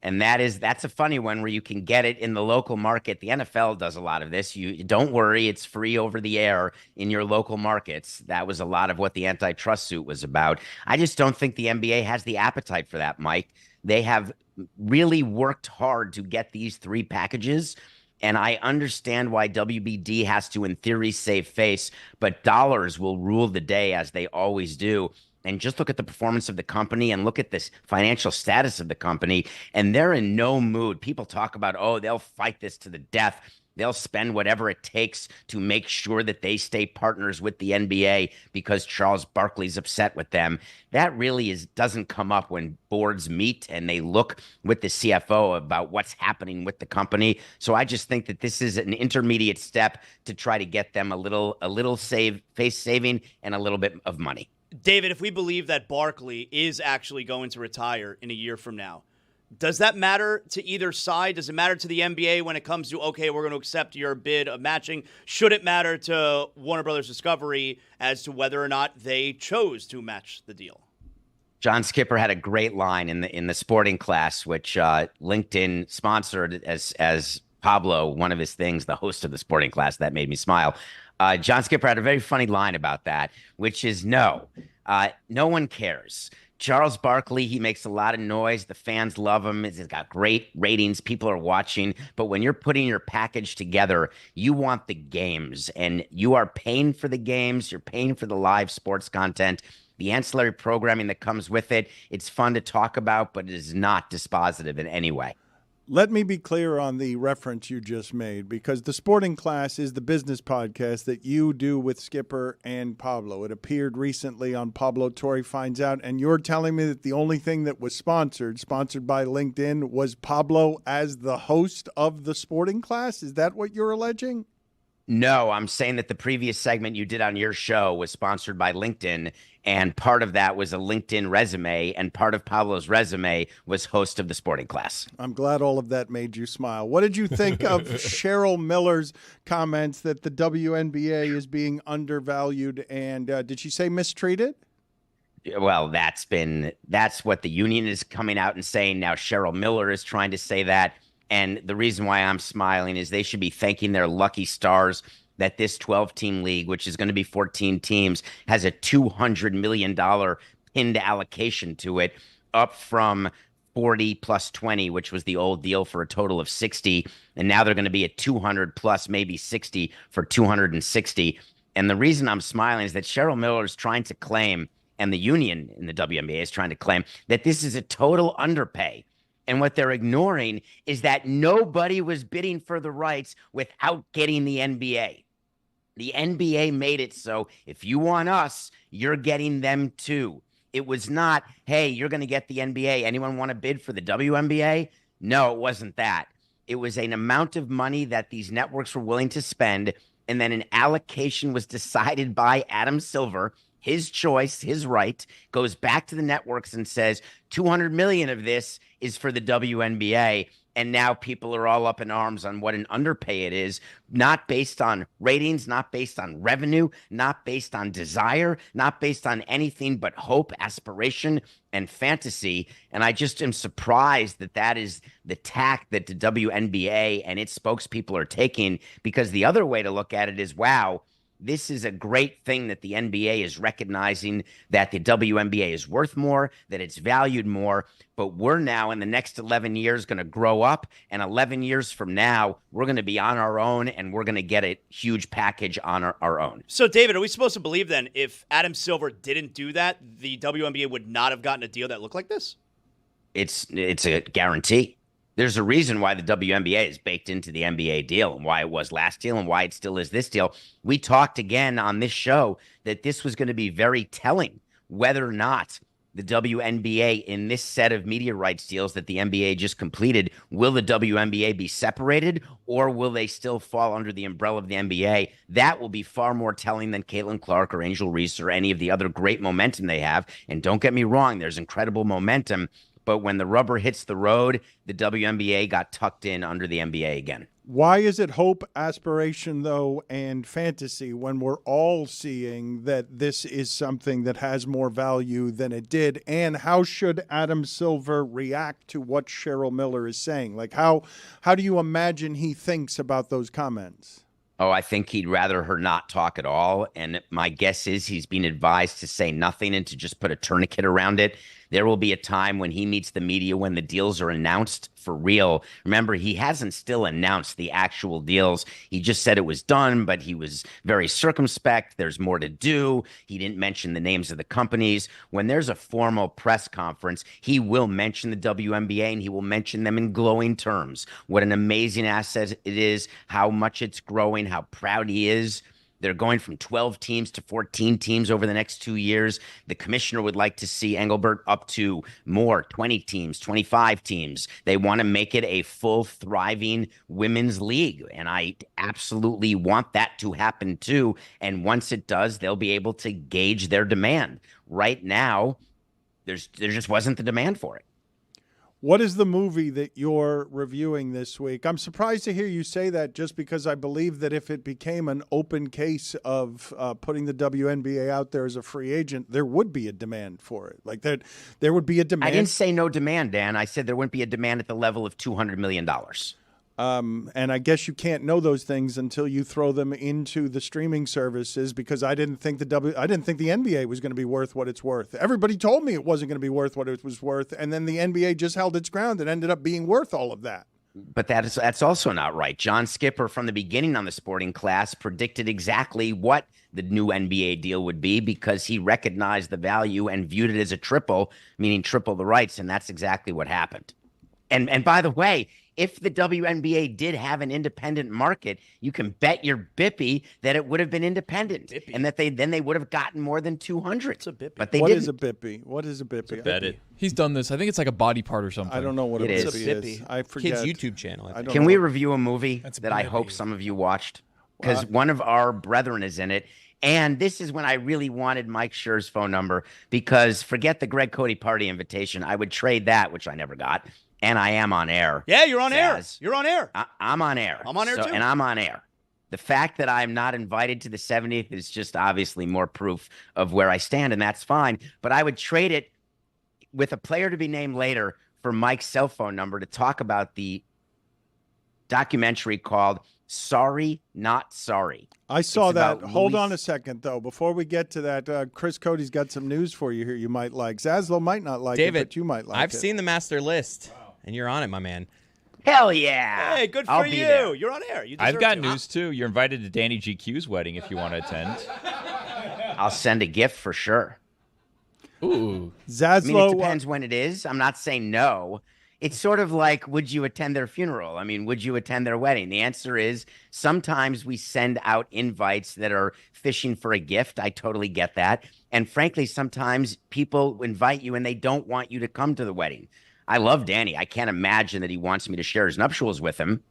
And that's a funny one where you can get it in the local market. The NFL does a lot of this. You don't worry, it's free over the air in your local markets. That was a lot of what the antitrust suit was about. I just don't think the NBA has the appetite for that, Mike. They have really worked hard to get these three packages. And I understand why WBD has to, in theory, save face, but dollars will rule the day as they always do. And just look at the performance of the company and look at this financial status of the company. And they're in no mood. People talk about, oh, they'll fight this to the death. They'll spend whatever it takes to make sure that they stay partners with the NBA because Charles Barkley's upset with them. That really doesn't come up when boards meet and they look with the CFO about what's happening with the company. So I just think that this is an intermediate step to try to get them a little face saving and a little bit of money. David, if we believe that Barkley is actually going to retire in a year from now, does that matter to either side? Does it matter to the NBA when it comes to, okay, we're going to accept your bid of matching? Should it matter to Warner Brothers Discovery as to whether or not they chose to match the deal? John Skipper had a great line in the sporting class, which LinkedIn sponsored as Pablo, one of his things, the host of the sporting class. That made me smile. John Skipper had a very funny line about that, which is no one cares. Charles Barkley, he makes a lot of noise. The fans love him. He's got great ratings. People are watching. But when you're putting your package together, you want the games, and you are paying for the games. You're paying for the live sports content, the ancillary programming that comes with it. It's fun to talk about, but it is not dispositive in any way. Let me be clear on the reference you just made, because the Sporting Class is the business podcast that you do with Skipper and Pablo. It appeared recently on Pablo Torre Finds Out, and you're telling me that the only thing that was sponsored by LinkedIn, was Pablo as the host of the Sporting Class? Is that what you're alleging? No, I'm saying that the previous segment you did on your show was sponsored by LinkedIn, and part of that was a LinkedIn resume, and part of Pablo's resume was host of the Sporting Class. I'm glad all of that made you smile. What did you think of Cheryl Miller's comments that the WNBA is being undervalued, and did she say mistreated? Well, that's what the union is coming out and saying now. Cheryl Miller is trying to say that. And the reason why I'm smiling is they should be thanking their lucky stars that this 12-team league, which is going to be 14 teams, has a $200 million pinned allocation to it, up from 40 plus 20, which was the old deal, for a total of 60. And now they're going to be at 200 plus maybe 60 for 260. And the reason I'm smiling is that Cheryl Miller is trying to claim, and the union in the WNBA is trying to claim, that this is a total underpay. And what they're ignoring is that nobody was bidding for the rights without getting the NBA. The NBA made it so if you want us, you're getting them too. It was not, hey, you're going to get the NBA. Anyone want to bid for the WNBA? No, it wasn't that. It was an amount of money that these networks were willing to spend, and then an allocation was decided by Adam Silver. His choice, his right, goes back to the networks and says 200 million of this is for the WNBA. And now people are all up in arms on what an underpay it is, not based on ratings, not based on revenue, not based on desire, not based on anything but hope, aspiration, and fantasy. And I just am surprised that that is the tack that the WNBA and its spokespeople are taking, because the other way to look at it is, wow, this is a great thing that the NBA is recognizing that the WNBA is worth more, that it's valued more. But we're now in the next 11 years going to grow up, and 11 years from now, we're going to be on our own, and we're going to get a huge package on our own. So, David, are we supposed to believe then if Adam Silver didn't do that, the WNBA would not have gotten a deal that looked like this? It's a guarantee. There's a reason why the WNBA is baked into the NBA deal, and why it was last deal and why it still is this deal. We talked again on this show that this was going to be very telling whether or not the WNBA, in this set of media rights deals that the NBA just completed, will the WNBA be separated, or will they still fall under the umbrella of the NBA? That will be far more telling than Caitlin Clark or Angel Reese or any of the other great momentum they have. And don't get me wrong, there's incredible momentum. But when the rubber hits the road, the WNBA got tucked in under the NBA again. Why is it hope, aspiration, though, and fantasy when we're all seeing that this is something that has more value than it did? And how should Adam Silver react to what Cheryl Miller is saying? Like, how do you imagine he thinks about those comments? Oh, I think he'd rather her not talk at all. And my guess is he's been advised to say nothing and to just put a tourniquet around it. There will be a time when he meets the media when the deals are announced for real. Remember, he hasn't still announced the actual deals. He just said it was done, but he was very circumspect. There's more to do. He didn't mention the names of the companies. When there's a formal press conference, he will mention the WNBA, and he will mention them in glowing terms. What an amazing asset it is, how much it's growing, how proud he is. They're going from 12 teams to 14 teams over the next 2 years. The commissioner would like to see Engelbert up to more, 20 teams, 25 teams. They want to make it a full, thriving women's league. And I absolutely want that to happen too. And once it does, they'll be able to gauge their demand. Right now, there just wasn't the demand for it. What is the movie that you're reviewing this week? I'm surprised to hear you say that, just because I believe that if it became an open case of putting the WNBA out there as a free agent, there would be a demand for it. Like there would be a demand. I didn't say no demand, Dan. I said there wouldn't be a demand at the level of $200 million. And I guess you can't know those things until you throw them into the streaming services, because I didn't think the NBA was going to be worth what it's worth. Everybody told me it wasn't going to be worth what it was worth, and then the NBA just held its ground and ended up being worth all of that. But that's also not right. John Skipper, from the beginning on the Sporting Class, predicted exactly what the new NBA deal would be, because he recognized the value and viewed it as a triple, meaning triple the rights, and that's exactly what happened. And by the way, if the WNBA did have an independent market, you can bet your bippy that it would have been independent, and that they would have gotten more than 200. It's a bippy. But they What didn't. is a bippy? What is a bippy? Bet it. He's done this. I think it's like a body part or something. I don't know what It a is. bippy is. I forget. Kids YouTube channel. I think. Can we review a movie that I Bippy. hope some of you watched? Because one of our brethren is in it. And this is when I really wanted Mike Schur's phone number, because forget the Greg Cody party invitation. I would trade that, which I never got. And I am on air. Yeah, you're on air. Zaz. You're on air. I'm on air. I'm on air too. And I'm on air. The fact that I'm not invited to the 70th is just obviously more proof of where I stand, and that's fine. But I would trade it with a player to be named later for Mike's cell phone number to talk about the documentary called Sorry, Not Sorry. I saw It's that. about Hold Louis- on a second, though. Before we get to that, Chris Cody's got some news for you here you might like. Zaslow might not like David, it, but you might like I've it. seen the master list, and you're on it, my man. Hell yeah. Hey, good I'll for be you. there. You're on air. You I've deserve got to. news too. You're invited to Danny GQ's wedding if you want to attend. I'll send a gift for sure. Ooh. I Zaslow, mean, it depends when it is. I'm not saying no. It's sort of like, would you attend their funeral? I mean, would you attend their wedding? The answer is sometimes we send out invites that are fishing for a gift. I totally get that. And frankly, sometimes people invite you and they don't want you to come to the wedding. I love Danny. I can't imagine that he wants me to share his nuptials with him.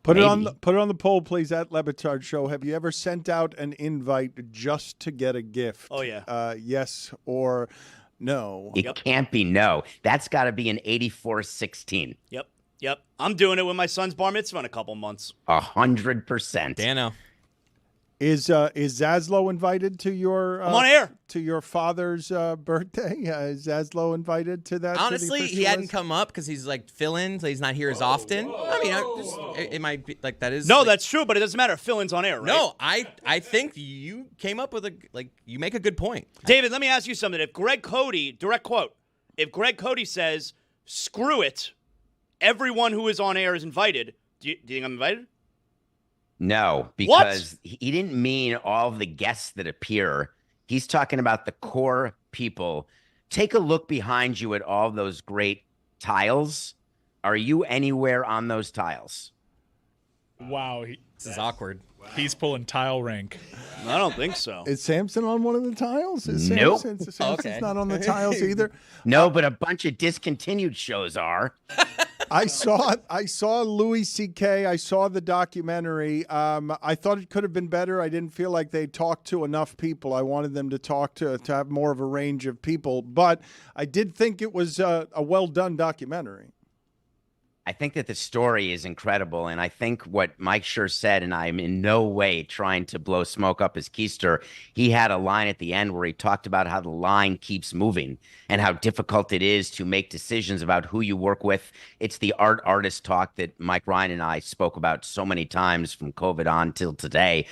put it maybe. on the poll, please, at Le Batard Show. Have you ever sent out an invite just to get a gift? Oh, yeah. Yes or no? It can't be no. That's got to be an 84-16. Yep. I'm doing it with my son's bar mitzvah in a couple months. 100%. Dano. Is Zaslow invited to your? I'm on air. To your father's birthday. Is Zaslow invited to that? Honestly, he hadn't come up because he's like fill-in, so he's not here as often. I mean, it might be like that is. No, like, that's true, but it doesn't matter. Fill-in's on air, right? No, I think you came up with you make a good point. David, let me ask you something. If Greg Cody, direct quote, if Greg Cody says, screw it, everyone who is on air is invited, do you think I'm invited? No, because he didn't mean all of the guests that appear. He's talking about the core people. Take a look behind you at all those great tiles. Are you anywhere on those tiles? Wow, This is awkward. he's pulling tile rank. I don't think so. Is Samson on one of the tiles? Is Nope. Samson's Okay. not on the tiles either. No, but a bunch of discontinued shows are. I saw Louis C.K. I saw the documentary. I thought it could have been better. I didn't feel like they talked to enough people. I wanted them to talk to have more of a range of people. But I did think it was a well done documentary. I think that the story is incredible, and I think what Mike Schur said, and I'm in no way trying to blow smoke up his keister, he had a line at the end where he talked about how the line keeps moving and how difficult it is to make decisions about who you work with. It's the artist talk that Mike Ryan and I spoke about so many times from COVID on till today.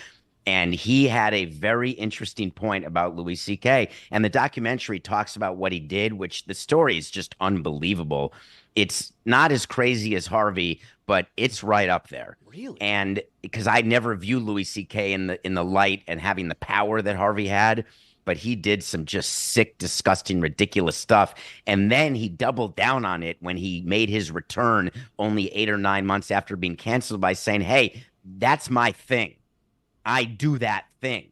And he had a very interesting point about Louis C.K. And the documentary talks about what he did, which the story is just unbelievable. It's not as crazy as Harvey, but it's right up there. Really? And because I never view Louis C.K. in the light and having the power that Harvey had, but he did some just sick, disgusting, ridiculous stuff. And then he doubled down on it when he made his return only 8 or 9 months after being canceled by saying, hey, that's my thing. I do that thing.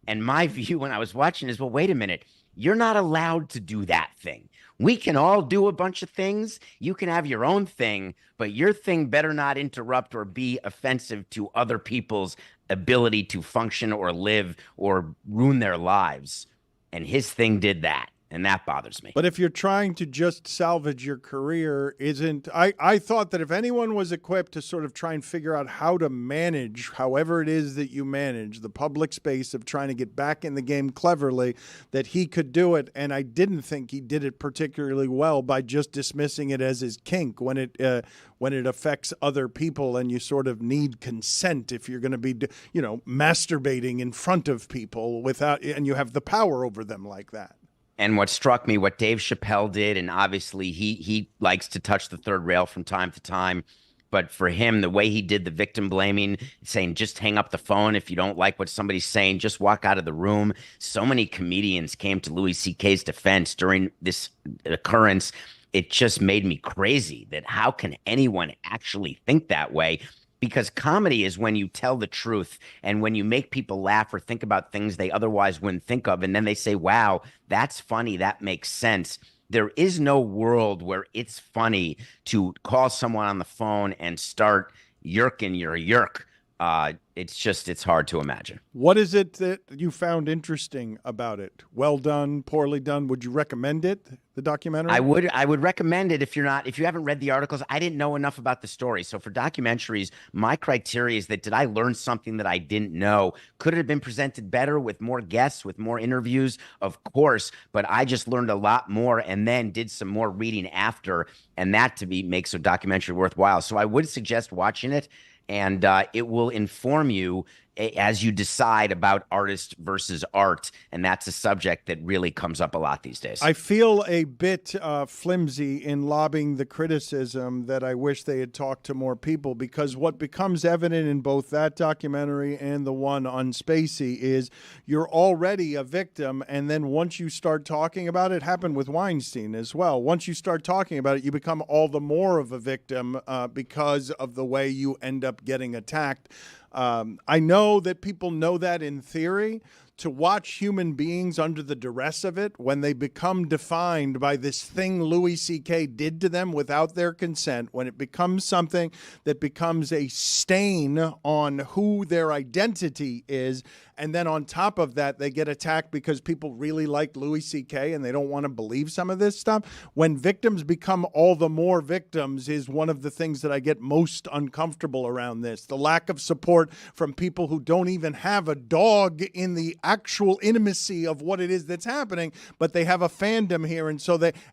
And my view when I was watching is, well, wait a minute. You're not allowed to do that thing. We can all do a bunch of things. You can have your own thing, but your thing better not interrupt or be offensive to other people's ability to function or live or ruin their lives. And his thing did that. And that bothers me. But if you're trying to just salvage your career, I thought that if anyone was equipped to sort of try and figure out how to manage, however it is that you manage, the public space of trying to get back in the game cleverly, that he could do it. And I didn't think he did it particularly well by just dismissing it as his kink when it affects other people and you sort of need consent if you're going to be, masturbating in front of people and you have the power over them like that. And what struck me, what Dave Chappelle did, and obviously he likes to touch the third rail from time to time, but for him, the way he did the victim blaming, saying just hang up the phone if you don't like what somebody's saying, just walk out of the room. So many comedians came to Louis C.K.'s defense during this occurrence. It just made me crazy that how can anyone actually think that way? Because comedy is when you tell the truth and when you make people laugh or think about things they otherwise wouldn't think of. And then they say, wow, that's funny. That makes sense. There is no world where it's funny to call someone on the phone and start yerking your yerk. It's hard to imagine. What is it that you found interesting about it? Well done, poorly done? Would you recommend it, the documentary? I would recommend it if you haven't read the articles. I didn't know enough about the story. So for documentaries, my criteria is that did I learn something that I didn't know? Could it have been presented better with more guests, with more interviews? Of course, but I just learned a lot more and then did some more reading after, and that to me makes a documentary worthwhile. So I would suggest watching it. And it will inform you as you decide about artist versus art. And that's a subject that really comes up a lot these days. I feel a bit flimsy in lobbing the criticism that I wish they had talked to more people, because what becomes evident in both that documentary and the one on Spacey is you're already a victim. And then once you start talking about it, happened with Weinstein as well. Once you start talking about it, you become all the more of a victim because of the way you end up getting attacked. I know that people know that in theory. To watch human beings under the duress of it, when they become defined by this thing Louis C.K. did to them without their consent, when it becomes something that becomes a stain on who their identity is, and then on top of that, they get attacked because people really like Louis C.K. and they don't want to believe some of this stuff. When victims become all the more victims is one of the things that I get most uncomfortable around this. The lack of support from people who don't even have a dog in the actual intimacy of what it is that's happening, but they have a fandom here.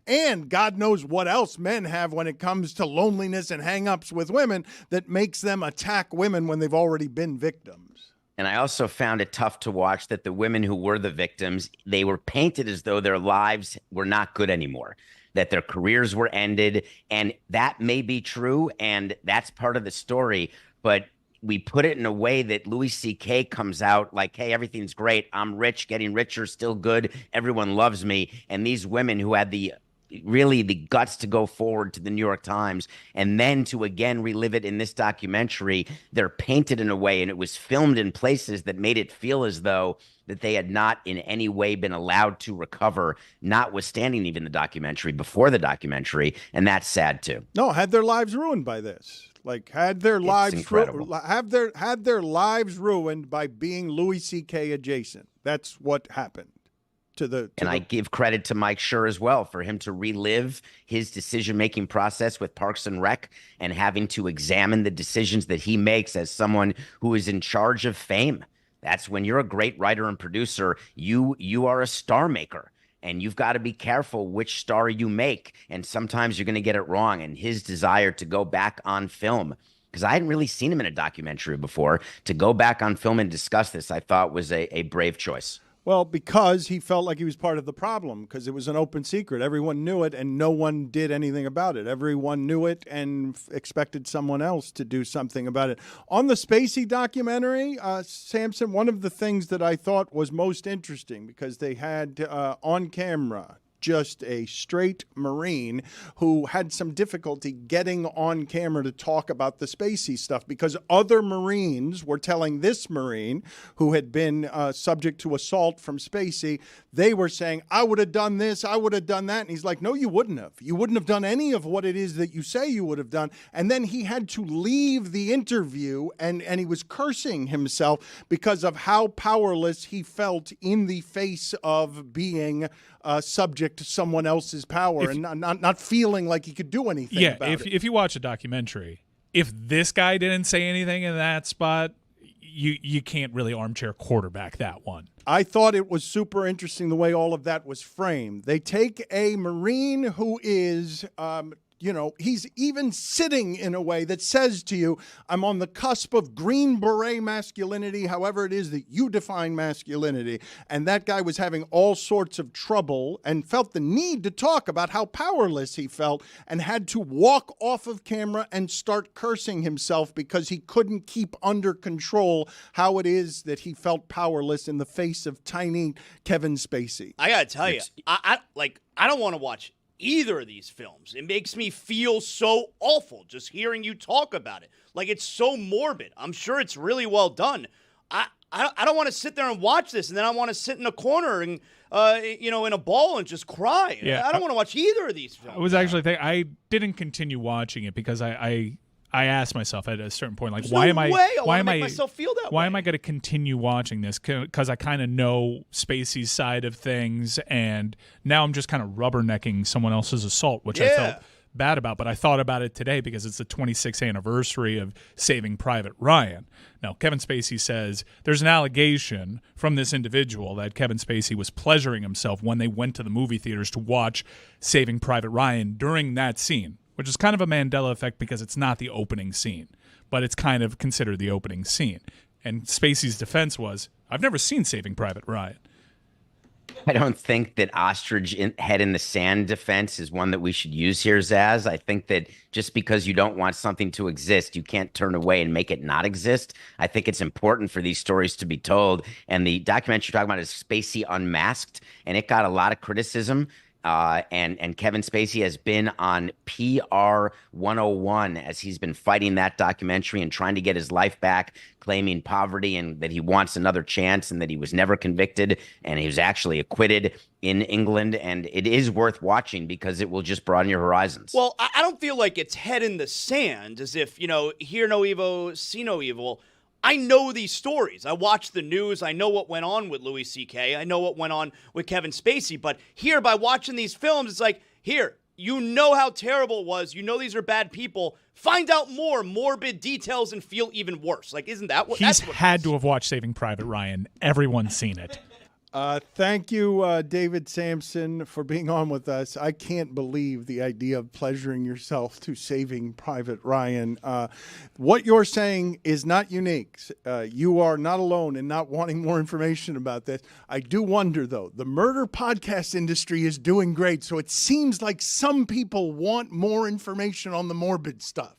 And God knows what else men have when it comes to loneliness and hang-ups with women that makes them attack women when they've already been victims. And I also found it tough to watch that the women who were the victims, they were painted as though their lives were not good anymore, that their careers were ended. And that may be true, and that's part of the story. But we put it in a way that Louis C.K. comes out like, hey, everything's great. I'm rich, getting richer, still good. Everyone loves me. And these women who had the guts to go forward to the New York Times and then to again relive it in this documentary, they're painted in a way, and it was filmed in places that made it feel as though that they had not in any way been allowed to recover, notwithstanding even the documentary, before the documentary. And that's sad too. No, had their lives ruined by this. Like had their lives lives ruined by being Louis C.K. adjacent. That's what happened. I give credit to Mike Schur as well for him to relive his decision-making process with Parks and Rec and having to examine the decisions that he makes as someone who is in charge of fame. That's when you're a great writer and producer, you are a star maker. And you've got to be careful which star you make. And sometimes you're going to get it wrong. And his desire to go back on film, because I hadn't really seen him in a documentary before, to go back on film and discuss this, I thought was a brave choice. Well, because he felt like he was part of the problem, because it was an open secret. Everyone knew it, and no one did anything about it. Everyone knew it and expected someone else to do something about it. On the Spacey documentary, Samson, one of the things that I thought was most interesting, because they had on camera just a straight Marine who had some difficulty getting on camera to talk about the Spacey stuff because other Marines were telling this Marine who had been subject to assault from Spacey, they were saying, I would have done this, I would have done that. And he's like, no, you wouldn't have. You wouldn't have done any of what it is that you say you would have done. And then he had to leave the interview and he was cursing himself because of how powerless he felt in the face of being subject to someone else's power and not feeling like he could do anything about it. If you watch a documentary, if this guy didn't say anything in that spot, you can't really armchair quarterback that one. I thought it was super interesting the way all of that was framed. They take a Marine who is, he's even sitting in a way that says to you, I'm on the cusp of Green Beret masculinity, however it is that you define masculinity. And that guy was having all sorts of trouble and felt the need to talk about how powerless he felt and had to walk off of camera and start cursing himself because he couldn't keep under control how it is that he felt powerless in the face of tiny Kevin Spacey. I gotta tell you, I don't want to watch either of these films. It makes me feel so awful just hearing you talk about it. Like, it's so morbid. I'm sure it's really well done. I don't want to sit there and watch this, and then I want to sit in a corner and in a ball and just cry. Yeah, I don't want to watch either of these films. I was actually thinking I didn't continue watching it because I asked myself at a certain point, like, why am I make myself feel that why way. am I going to continue watching this? Because I kind of know Spacey's side of things, and now I'm just kind of rubbernecking someone else's assault, which I felt bad about. But I thought about it today because it's the 26th anniversary of Saving Private Ryan. Now, Kevin Spacey says there's an allegation from this individual that Kevin Spacey was pleasuring himself when they went to the movie theaters to watch Saving Private Ryan during that scene, which is kind of a Mandela effect because it's not the opening scene, but it's kind of considered the opening scene. And Spacey's defense was, I've never seen Saving Private Ryan. I don't think that ostrich head in the sand defense is one that we should use here, Zaz. I think that just because you don't want something to exist, you can't turn away and make it not exist. I think it's important for these stories to be told. And the documentary you're talking about is Spacey Unmasked, and it got a lot of criticism. And Kevin Spacey has been on PR 101 as he's been fighting that documentary and trying to get his life back, claiming poverty and that he wants another chance and that he was never convicted and he was actually acquitted in England. And it is worth watching because it will just broaden your horizons. Well, I don't feel like it's head in the sand, as if, hear no evil, see no evil. I know these stories. I watch the news. I know what went on with Louis C.K. I know what went on with Kevin Spacey. But here, by watching these films, it's like, here, you know how terrible it was. You know these are bad people. Find out more morbid details and feel even worse. Like, isn't that what He's had to have watched Saving Private Ryan. Everyone's seen it. Thank you, David Sampson, for being on with us. I can't believe the idea of pleasuring yourself to Saving Private Ryan. What you're saying is not unique. You are not alone in not wanting more information about this. I do wonder, though, the murder podcast industry is doing great, so it seems like some people want more information on the morbid stuff.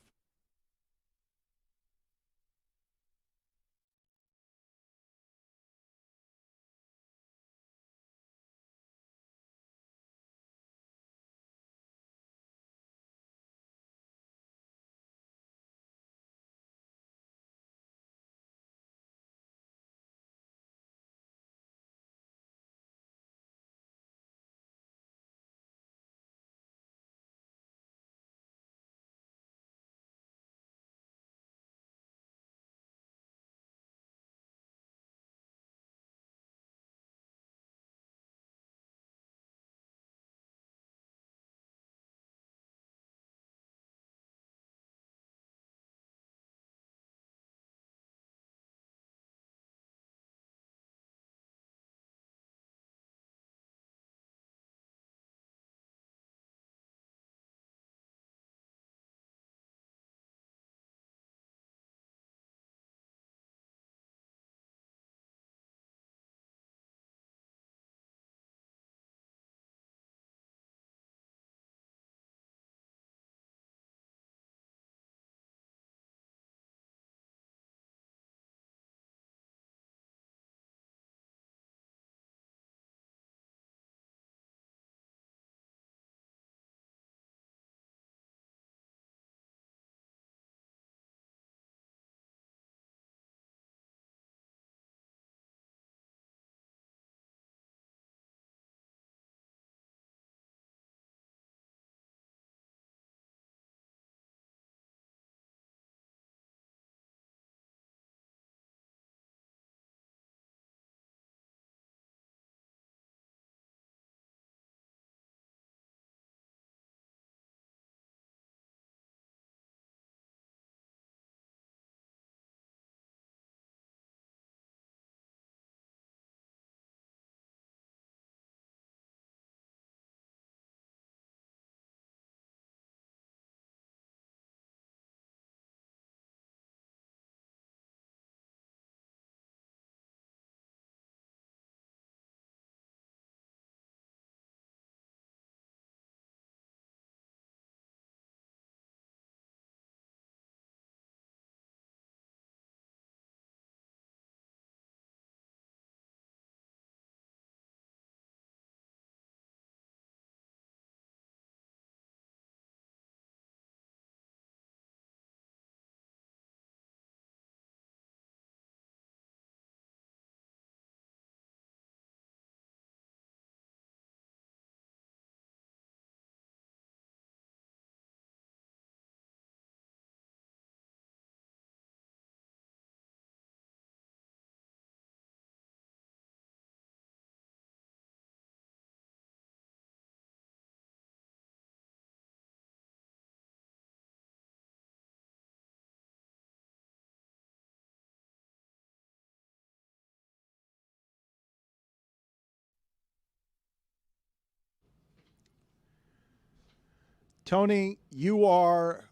Tony, you are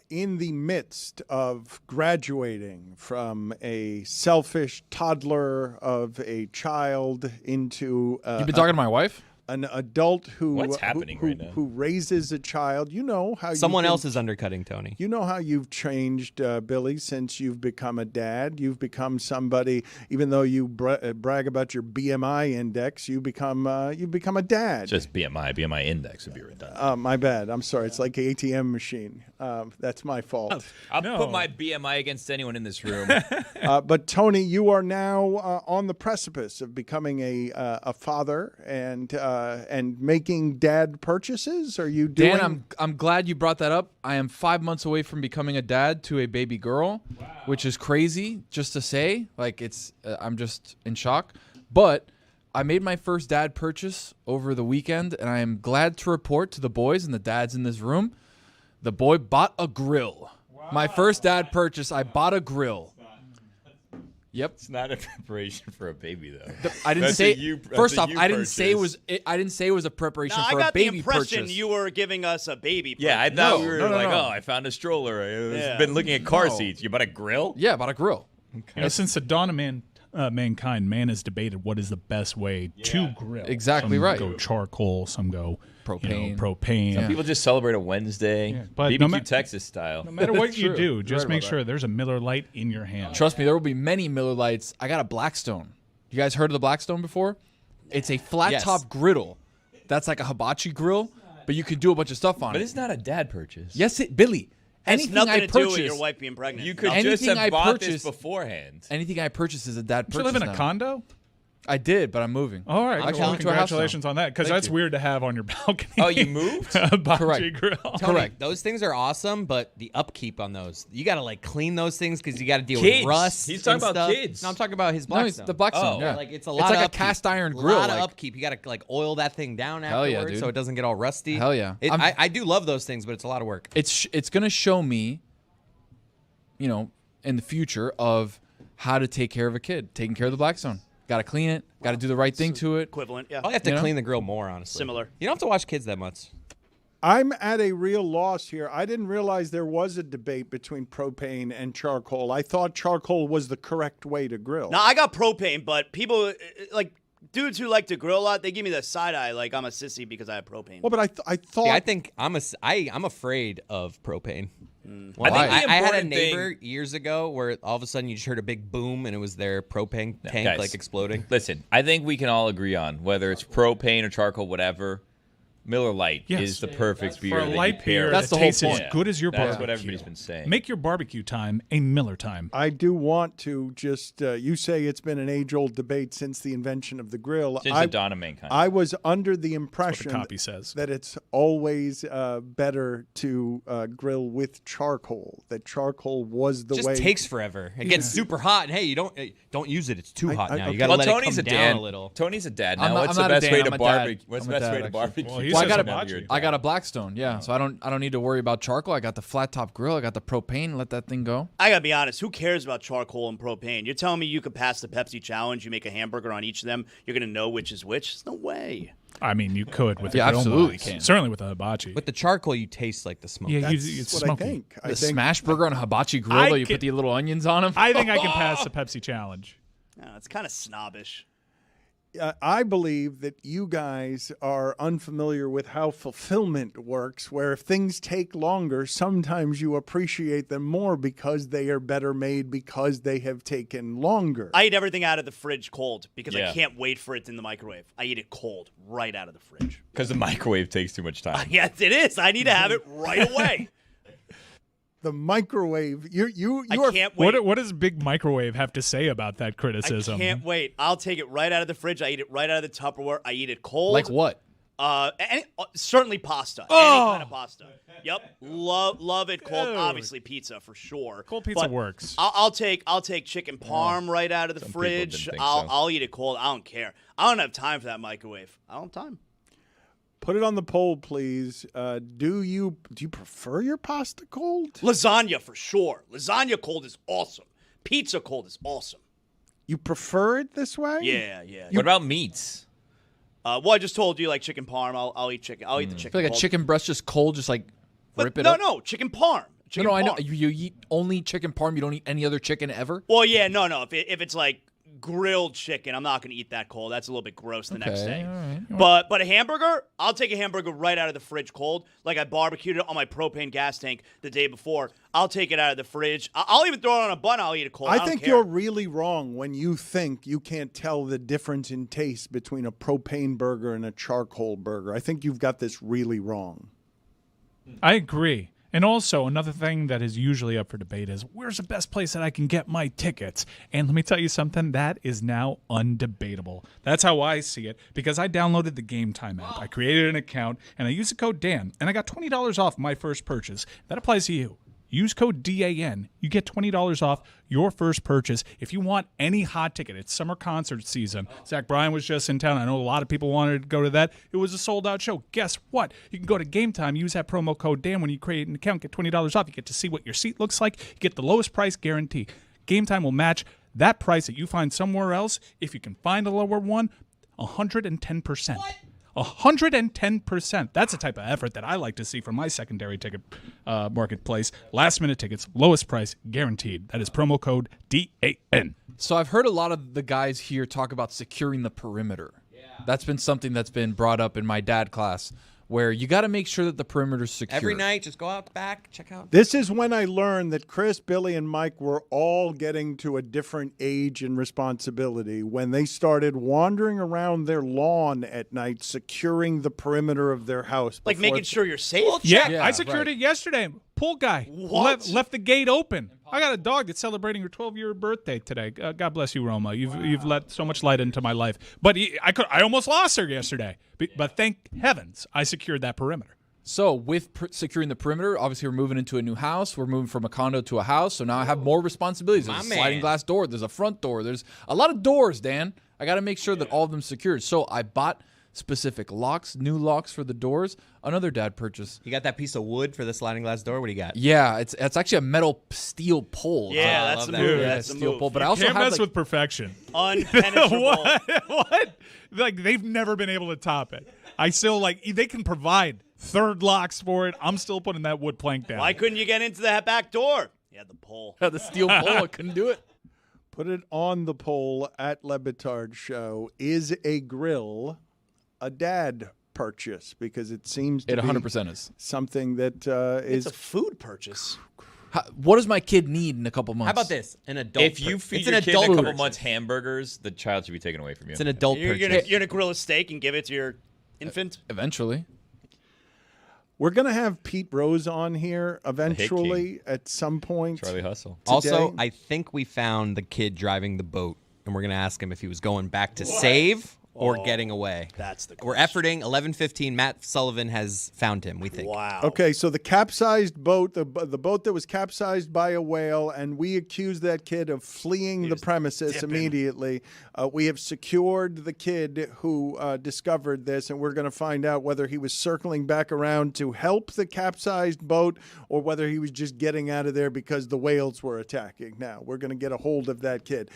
in the midst of graduating from a selfish toddler of a child into You've been talking to my wife? an adult who What's happening who, right now? who raises a child. You know how Someone you've else been- is undercutting Tony. You know how you've changed, Billy, since you've become a dad. You've become somebody. Even though you brag about your BMI index, you become a dad. Just BMI index would be redundant. My bad. I'm sorry. It's like an ATM machine. That's my fault. I'll put my BMI against anyone in this room. But Tony, you are now on the precipice of becoming a father and making dad purchases. Are you doing? Dan, I'm glad you brought that up. I am 5 months away from becoming a dad to a baby girl, which is crazy just to say. Like it's, I'm just in shock. But I made my first dad purchase over the weekend, and I am glad to report to the boys and the dads in this room, the boy bought a grill. Wow. My first dad purchase, I bought a grill. Yep. It's not a preparation for a baby, though. I didn't That's say. a you- First that's off, a I you didn't say it was. purchase. I didn't say it was a preparation Now, I for got a baby the impression purchase. you were giving us a baby. Yeah, I purchase. thought No, we were no, no, like, no. oh, I found a stroller. I've Yeah. been looking at car No. seats. You bought a grill? Yeah, I bought a grill. You know, since the dawn of mankind, man has debated what is the best way to grill. Exactly some right. Go charcoal, some go Propane. propane. Yeah. People just celebrate a Wednesday, Yeah, but BBQ no ma- Texas style. No matter what you True. do, You're just right make about sure there's a Miller Lite in your hand. Trust me, there will be many Miller Lights. I got a Blackstone. You guys heard of the Blackstone before? It's a flat Yes. top griddle. That's like a hibachi grill, but you can do a bunch of stuff on But it. it's not a dad purchase. Yes, Billy. Has Anything nothing I to do purchase, with your wife being pregnant. You could Anything just have I bought purchase- this beforehand. anything I purchase is a dad You purchase. live in a now. condo? I did, but I'm moving. All right. Actually, Well, moving to a house now. congratulations on that, because Thank that's you. weird to have on your balcony. Oh, you moved? A bocce Correct. grill. Tony, Correct. those things are awesome, but the upkeep on those, you got to like clean those things because you got to deal Kids. with rust. He's talking and about stuff. kids. No, I'm talking about his No, it's Blackstone. the Blackstone. Oh. Yeah, Like it's a It's lot like of a upkeep. cast iron grill. A lot of like- upkeep. You got to like oil that thing down Hell yeah, afterwards dude. so it doesn't get all rusty. Hell yeah. I do love those things, but it's a lot of work. It's gonna show me, in the future of how to take care of a kid, taking care of the Blackstone. Got to clean it. Got to do the right thing to it. Equivalent, yeah. I have to You know? clean the grill more, honestly. Similar. You don't have to watch kids that much. I'm at a real loss here. I didn't realize there was a debate between propane and charcoal. I thought charcoal was the correct way to grill. Now I got propane, but people like dudes who like to grill a lot, they give me the side eye like I'm a sissy because I have propane. Well, but I thought See, I think I'm afraid of propane. I think the I had a important thing- neighbor years ago where all of a sudden you just heard a big boom and it was their propane tank Guys, like exploding. Listen, I think we can all agree on whether it's propane or charcoal, whatever. Miller Lite Yes. is the perfect beer. For a that you light pair beer with. That's that the whole tastes as point. good as your That's barbecue. what everybody's been saying. Make your barbecue time a Miller time. I do want to just you say it's been an age-old debate since the invention of the grill. Since the dawn of mankind. I was under the That's impression what the copy says. that it's always better to grill with charcoal. That charcoal was the It just way. takes forever. It gets super hot, and hey, you don't use it. It's too hot now. okay. You got to well, let Tony's it a come dad. down a little. Tony's a dad. I'm Now, not- what's I'm the not a best dad, way I'm to a dad. barbecue? What's I'm the a best dad, way to actually. barbecue? Well, he Well, says I got a Blackstone, yeah. So I don't need to worry about charcoal. I got the flat top grill. I got the propane. Let that thing go. I gotta be honest, who cares about charcoal and propane? You're telling me you could pass the Pepsi challenge, you make a hamburger on each of them, you're gonna know which is which? There's no way. I mean, you could with Yeah, a grill absolutely mods. can. Certainly with a hibachi. With the charcoal, you taste like the smoke. Yeah, That's it's what smoky. I think. I The think smash burger on a hibachi grill, I though, you can- put the little onions on them. I think I can pass the Pepsi challenge. It's kind of snobbish. I believe that you guys are unfamiliar with how fulfillment works, where if things take longer, sometimes you appreciate them more because they are better made because they have taken longer. I eat everything out of the fridge cold because Yeah. I can't wait for it in the microwave. I eat it cold, right out of the fridge. Because the microwave takes too much time. Yes, it is. I need to have it right away. The microwave, you I are can't wait. What does Big Microwave have to say about that I criticism? can't wait. I'll take it right out of the fridge. I eat it right out of the Tupperware. I eat it cold. Like what? Certainly pasta. Any kind of pasta. Yep. Love it cold. Dude. Obviously pizza for sure. Cold pizza But works. I'll take chicken parm right out of the Some people fridge. didn't think I'll so. I'll eat it cold. I don't care. I don't have time for that microwave. I don't have time. Put it on the poll, please. Do you prefer your pasta cold? Lasagna for sure. Lasagna cold is awesome. Pizza cold is awesome. You prefer it this way? Yeah. What about meats? Well, I just told you like chicken parm. I'll eat chicken. I'll eat the chicken. I feel like a cold. chicken breast just cold, just like rip it no, up. No, chicken parm. Chicken No, I know. parm. You eat only chicken parm. You don't eat any other chicken ever? Well, yeah, no. If it's like grilled chicken, I'm not going to eat that cold. That's a little bit gross the next day. All right. But a hamburger, I'll take a hamburger right out of the fridge cold. Like I barbecued it on my propane gas tank the day before. I'll take it out of the fridge. I'll even throw it on a bun. I'll eat it cold. I I don't think care. you're really wrong when you think you can't tell the difference in taste between a propane burger and a charcoal burger. I think you've got this really wrong. I agree. And also, another thing that is usually up for debate is where's the best place that I can get my tickets? And let me tell you something, that is now undebatable. That's how I see it because I downloaded the Game Time app. I created an account, and I used the code DAN, and I got $20 off my first purchase. That applies to you. Use code DAN. You get $20 off your first purchase. If you want any hot ticket, it's summer concert season. Zach Bryan was just in town. I know a lot of people wanted to go to that. It was a sold-out show. Guess what? You can go to Game Time, use that promo code DAN when you create an account, get $20 off. You get to see what your seat looks like. You get the lowest price guarantee. Game Time will match that price that you find somewhere else. If you can find a lower one, 110%. What? 110%. That's the type of effort that I like to see from my secondary ticket marketplace. Last minute tickets, lowest price, guaranteed. That is promo code DAN. So I've heard a lot of the guys here talk about securing the perimeter. Yeah. That's been something that's been brought up in my dad class, where you got to make sure that the perimeter's secure. Every night, just go out the back, check out. This is when I learned that Chris, Billy, and Mike were all getting to a different age and responsibility when they started wandering around their lawn at night, securing the perimeter of their house. Like making sure you're safe? Yeah, I secured it yesterday. Pool guy left the gate open. I got a dog that's celebrating her 12-year birthday today. God bless you, Roma. You've let so much light into my life. But I almost lost her yesterday. But thank heavens I secured that perimeter. So with securing the perimeter, obviously we're moving into a new house. We're moving from a condo to a house. So now I have more responsibilities. There's a sliding glass door. There's a front door. There's a lot of doors, Dan. I got to make sure that all of them secured. So I bought specific locks, new locks for the doors. Another dad purchase. You got that piece of wood for the sliding glass door? What do you got? Yeah, it's actually a metal steel pole. Yeah, that's the move. That's the steel move. pole. But I also Can't have mess with perfection. Unpenetrable. What? Like they've never been able to top it. I still they can provide third locks for it. I'm still putting that wood plank down. Why couldn't you get into that back door? Yeah, the pole. the steel pole. I couldn't do it. Put it on the poll at Le Batard Show. Is a grill a dad purchase? Because it seems to It be 100% is. something that It's is a food purchase. What does my kid need in a couple months? How about this? An adult. If you feed it's your an kid in a adult couple purchase. months hamburgers, the child should be taken away from you. It's an adult You're purchase. gonna grill a steak and give it to your infant? Eventually. we're going to have Pete Rose on here eventually at some point. Charlie Hustle. Also, today. I think we found the kid driving the boat, and we're going to ask him if he was going back to save or getting away. That's the We're question. efforting. 11:15. Matt Sullivan has found him, we think. Wow. Okay, so the capsized boat, the boat that was capsized by a whale, and we accused that kid of fleeing the premises immediately. We have secured the kid who discovered this, and we're going to find out whether he was circling back around to help the capsized boat or whether he was just getting out of there because the whales were attacking. Now, we're going to get a hold of that kid.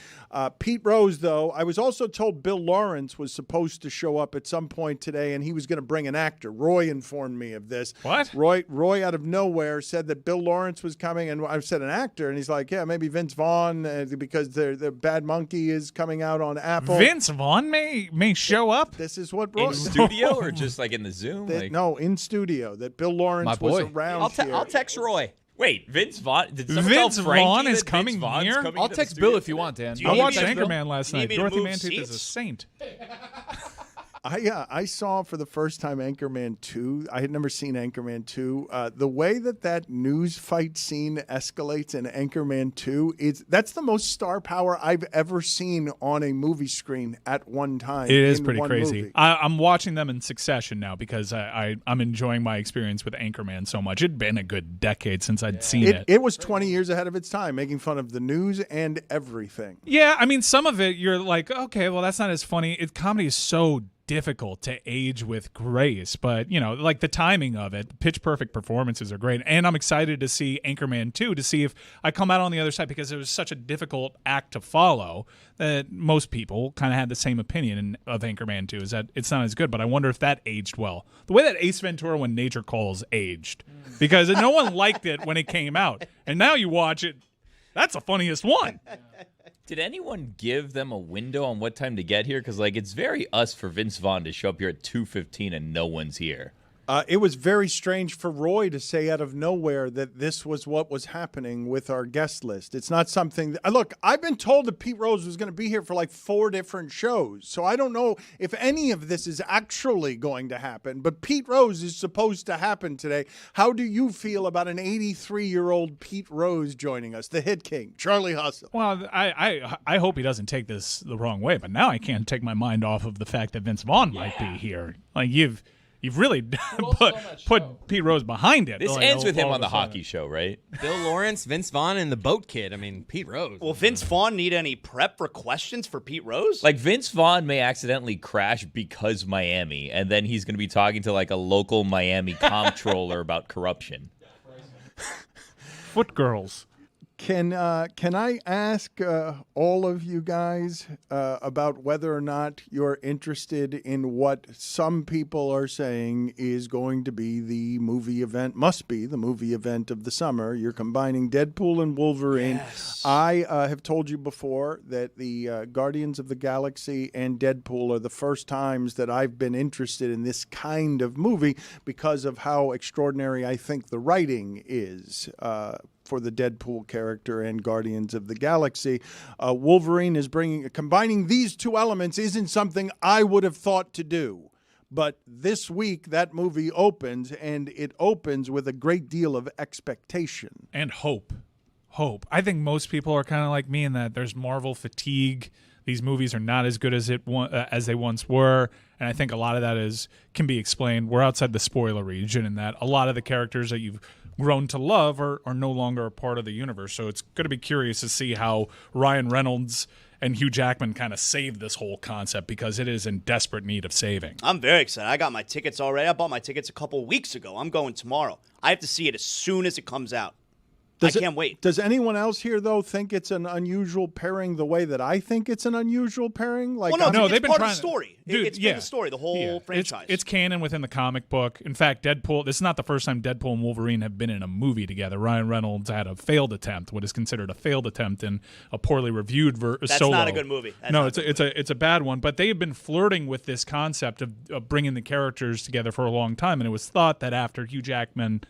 Pete Rose, though, I was also told Bill Lawrence was supposed to show up at some point today, and he was going to bring an actor. Roy informed me of this. What? Roy out of nowhere said that Bill Lawrence was coming, and I said an actor, and he's like, yeah, maybe Vince Vaughn because the Bad Monkey is coming out on Apple. Vince Vaughn may show up. This is what Roy In studio or just like in the Zoom? no, in studio. That Bill Lawrence My was boy. around here. I'll text Roy. Wait, Vince Vaughn? Did someone Vince tell Frankie Vaughn is that coming Vince Vaughn's here? coming I'll to the text studio? Bill if you want, Dan. you I need watched me to- Anchorman last you need night. me to Dorothy move Mantooth is a seats? saint. I saw for the first time Anchorman 2. I had never seen Anchorman 2. The way that news fight scene escalates in Anchorman 2, that's the most star power I've ever seen on a movie screen at one time. It is in pretty one crazy. movie. I'm watching them in succession now because I'm enjoying my experience with Anchorman so much. It'd been a good decade since I'd seen it. It was 20 years ahead of its time, making fun of the news and everything. Yeah, I mean, some of it you're like, okay, well, that's not as funny. Comedy is so difficult to age with grace, but like the timing of it, pitch perfect performances are great. And I'm excited to see Anchorman 2 to see if I come out on the other side, because it was such a difficult act to follow that most people kind of had the same opinion of Anchorman 2, is that it's not as good, but I wonder if that aged well. The way that Ace Ventura When Nature Calls aged, because no one liked it when it came out. And now you watch it, that's the funniest one. Did anyone give them a window on what time to get here? Because, it's very us for Vince Vaughn to show up here at 2:15 and no one's here. It was very strange for Roy to say out of nowhere that this was what was happening with our guest list. It's not something that, look, I've been told that Pete Rose was going to be here for 4 different shows. So I don't know if any of this is actually going to happen, but Pete Rose is supposed to happen today. How do you feel about an 83-year-old Pete Rose joining us, the Hit King, Charlie Hustle? Well, I hope he doesn't take this the wrong way, but now I can't take my mind off of the fact that Vince Vaughn might be here. You've really put Pete Rose behind it. This ends with him on the hockey show, right? Bill Lawrence, Vince Vaughn, and the Boat Kid. I mean, Pete Rose. Will Vince Vaughn need any prep for questions for Pete Rose? Vince Vaughn may accidentally crash because Miami, and then he's going to be talking to a local Miami comptroller about corruption. Foot girls. Can I ask all of you guys about whether or not you're interested in what some people are saying is going to be the movie event, must be the movie event of the summer? You're combining Deadpool and Wolverine. Yes. I have told you before that the Guardians of the Galaxy and Deadpool are the first times that I've been interested in this kind of movie because of how extraordinary I think the writing is. For the Deadpool character and Guardians of the Galaxy. Wolverine is combining these two elements isn't something I would have thought to do. But this week, that movie opens, and it opens with a great deal of expectation. And hope. I think most people are kind of like me in that there's Marvel fatigue. These movies are not as good as they once were, and I think a lot of that can be explained. We're outside the spoiler region, in that a lot of the characters that you've grown to love are no longer a part of the universe. So it's going to be curious to see how Ryan Reynolds and Hugh Jackman kind of save this whole concept, because it is in desperate need of saving. I'm very excited. I got my tickets already. I bought my tickets a couple weeks ago. I'm going tomorrow. I have to see it as soon as it comes out. I can't wait. Does anyone else here, though, think it's an unusual pairing the way that I think it's an unusual pairing? Well, no, they've been part of the story. It's been the story, the whole franchise. It's canon within the comic book. In fact, Deadpool, this is not the first time Deadpool and Wolverine have been in a movie together. Ryan Reynolds had a failed attempt, what is considered a failed attempt in a poorly reviewed solo. That's not a good movie. It's a bad one. But they have been flirting with this concept of bringing the characters together for a long time, and it was thought that after Hugh Jackman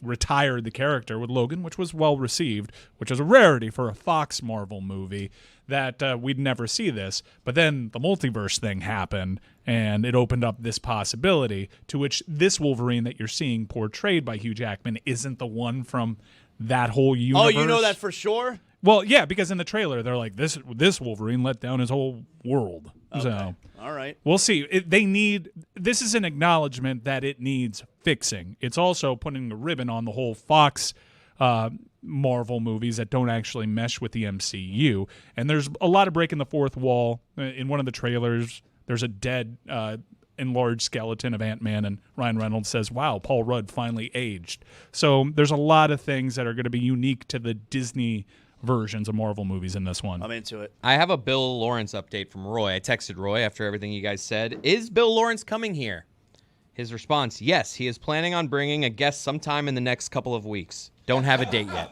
retired the character with Logan, which was well received, which is a rarity for a Fox Marvel movie, that we'd never see this. But then the multiverse thing happened, and it opened up this possibility, to which this Wolverine that you're seeing portrayed by Hugh Jackman isn't the one from that whole universe. Oh, you know that for sure? Well, yeah, because in the trailer they're like, this Wolverine let down his whole world. Okay. So all right, we'll see. This is an acknowledgement that it needs fixing. It's also putting a ribbon on the whole Fox Marvel movies that don't actually mesh with the MCU. And there's a lot of breaking the fourth wall. In one of the trailers, there's a dead enlarged skeleton of Ant-Man, and Ryan Reynolds says, wow, Paul Rudd finally aged. So there's a lot of things that are going to be unique to the Disney versions of Marvel movies in this one. I'm into it. I have a Bill Lawrence update from Roy. I texted Roy after everything you guys said. Is Bill Lawrence coming here? His response, yes, he is planning on bringing a guest sometime in the next couple of weeks. Don't have a date yet.